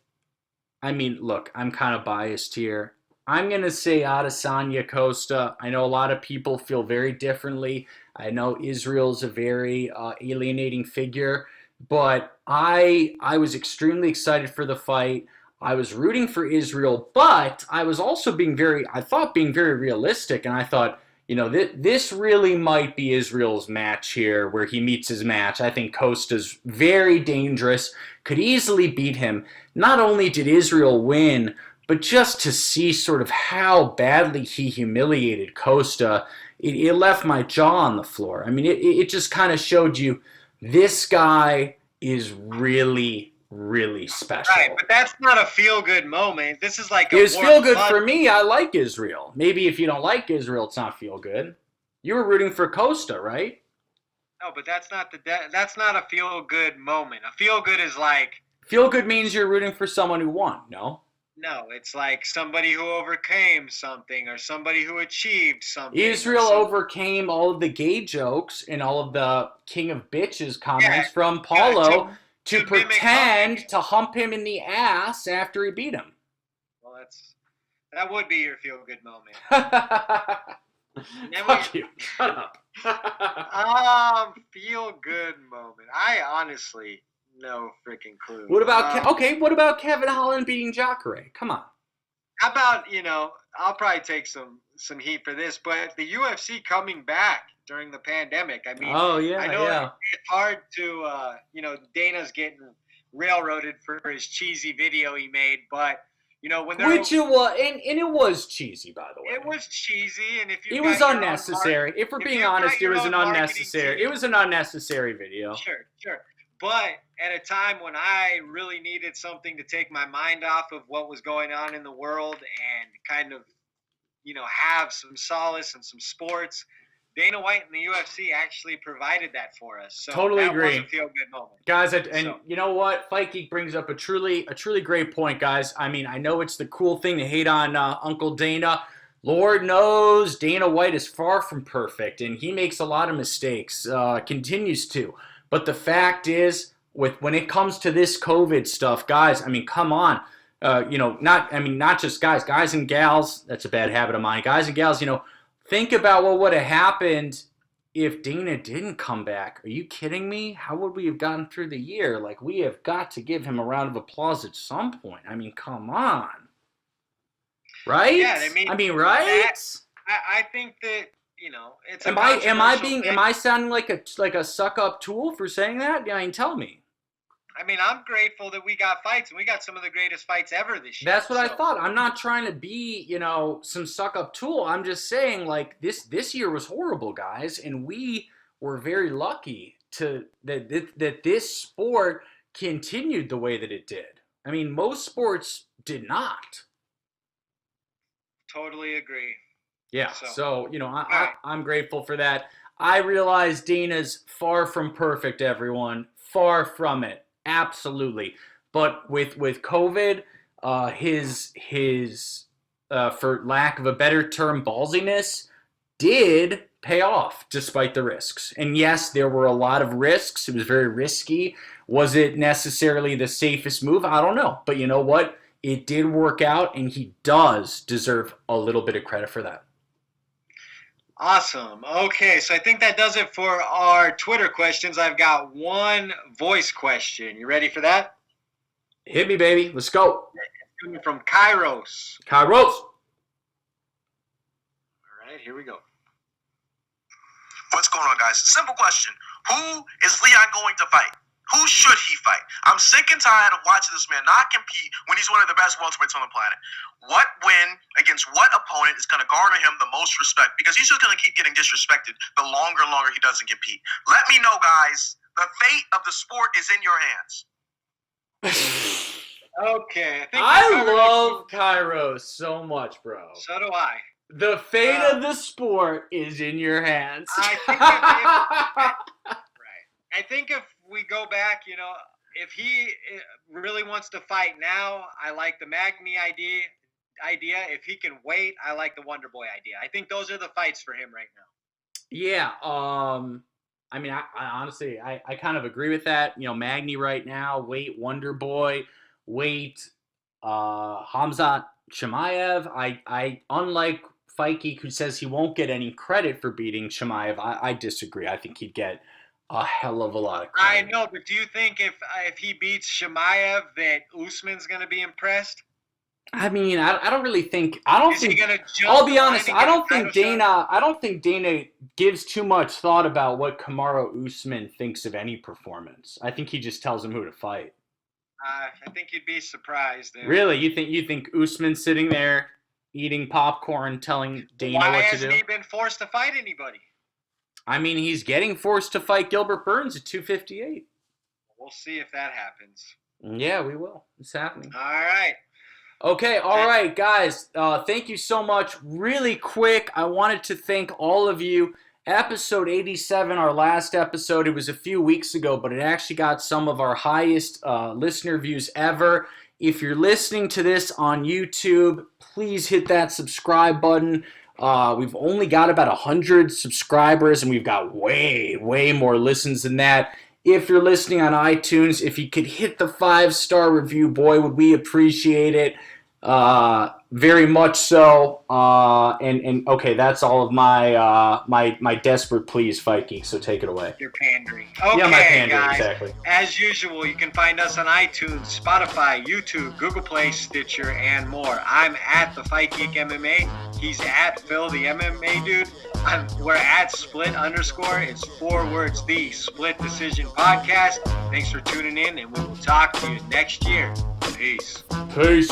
Look, I'm kind of biased here. I'm going to say Adesanya Costa. I know a lot of people feel very differently. I know Israel's a very alienating figure, but I was extremely excited for the fight. I was rooting for Israel, but I was also being very realistic, and I thought, this really might be Israel's match here where he meets his match. I think Costa's very dangerous, could easily beat him. Not only did Israel win, but just to see sort of how badly he humiliated Costa, it left my jaw on the floor. I mean, it just kind of showed you this guy is really, really special. Right, but that's not a feel-good moment. This is like it was feel-good for me. I like Israel. Maybe if you don't like Israel, it's not feel-good. You were rooting for Costa, right? No, but that's not a feel-good moment. A feel-good is like... Feel-good means you're rooting for someone who won, no? No, it's like somebody who overcame something or somebody who achieved something. Israel overcame all of the gay jokes and all of the king of bitches comments from Paulo to pretend to hump him in the ass after he beat him. Well, that would be your feel-good moment. Fuck you. Shut up. Feel-good moment. I honestly... no freaking clue. What about Kevin Holland beating Jacare? Come on. How about, I'll probably take some heat for this, but the UFC coming back during the pandemic. I mean, I know it's hard to, Dana's getting railroaded for his cheesy video he made, but, when they're... Which it was, and it was cheesy, by the way. It was cheesy, and if you... It was unnecessary. If we're being honest, it was an unnecessary video. Sure. But at a time when I really needed something to take my mind off of what was going on in the world and kind of, have some solace and some sports, Dana White and the UFC actually provided that for us. So totally that agree. was a feel-good moment. Guys, you know what? Fight Geek brings up a truly great point, guys. I mean, I know it's the cool thing to hate on Uncle Dana. Lord knows Dana White is far from perfect, and he makes a lot of mistakes, continues to. But the fact is, when it comes to this COVID stuff, guys, I mean, come on. Not just guys and gals, that's a bad habit of mine. Guys and gals, think about what would have happened if Dana didn't come back. Are you kidding me? How would we have gotten through the year? Like, we have got to give him a round of applause at some point. I mean, come on. Right? Yeah, right? I think that, it's am I sounding like a suck up tool for saying that? I mean, tell me. I mean, I'm grateful that we got fights, and we got some of the greatest fights ever this year. That's what I thought. I'm not trying to be, some suck-up tool. I'm just saying, like, this year was horrible, guys, and we were very lucky that this sport continued the way that it did. I mean, most sports did not. Totally agree. Yeah, so I'm grateful for that. I realize Dana's far from perfect, everyone. Far from it. Absolutely. But with COVID, his for lack of a better term, ballsiness did pay off despite the risks. And yes, there were a lot of risks. It was very risky. Was it necessarily the safest move? I don't know. But you know what? It did work out, and he does deserve a little bit of credit for that. Awesome. Okay, so I think that does it for our Twitter questions. I've got one voice question. You ready for that? Hit me, baby. Let's go. It's coming from Kairos. Kairos. All right, here we go. What's going on, guys? Simple question. Who is Leon going to fight? Who should he fight? I'm sick and tired of watching this man not compete when he's one of the best welterweights on the planet. What win against what opponent is going to garner him the most respect? Because he's just going to keep getting disrespected the longer and longer he doesn't compete. Let me know, guys. The fate of the sport is in your hands. Okay. I love Kairos so much, bro. So do I. The fate of the sport is in your hands. I think if we go back, if he really wants to fight now, I like the Magny idea. If he can wait, I like the Wonderboy idea. I think those are the fights for him right now. Yeah. I mean, I honestly, I kind of agree with that. Magny right now, wait Wonderboy, wait Khamzat Chimaev. I unlike Fight Geek, who says he won't get any credit for beating Chimaev, I disagree. I think he'd get a hell of a lot of credit. I know, but do you think if he beats Chimaev that Usman's going to be impressed? I mean, I don't really think. I don't think. I'll be honest. I don't think Dana gives too much thought about what Kamaru Usman thinks of any performance. I think he just tells him who to fight. I think you'd be surprised. Really, you think Usman's sitting there eating popcorn, telling Dana what to do? Why hasn't he been forced to fight anybody? I mean, he's getting forced to fight Gilbert Burns at 258. We'll see if that happens. Yeah, we will. It's happening. All right. Okay, all right, guys. Thank you so much. Really quick, I wanted to thank all of you. Episode 87, our last episode, it was a few weeks ago, but it actually got some of our highest listener views ever. If you're listening to this on YouTube, please hit that subscribe button. We've only got about 100 subscribers, and we've got way more listens than that. If you're listening on iTunes, if you could hit the 5-star review, boy, would we appreciate it. Very much so. And okay, that's all of my desperate pleas, Fight Geek, so take it away. You're pandering. Okay, yeah, my pandering, guys. Exactly. As usual, you can find us on iTunes, Spotify, YouTube, Google Play, Stitcher, and more. I'm at the Fight Geek MMA. He's at Phil the MMA dude. We're at Split_. It's 4 words, the Split Decision Podcast. Thanks for tuning in, and we will talk to you next year. Peace. Peace.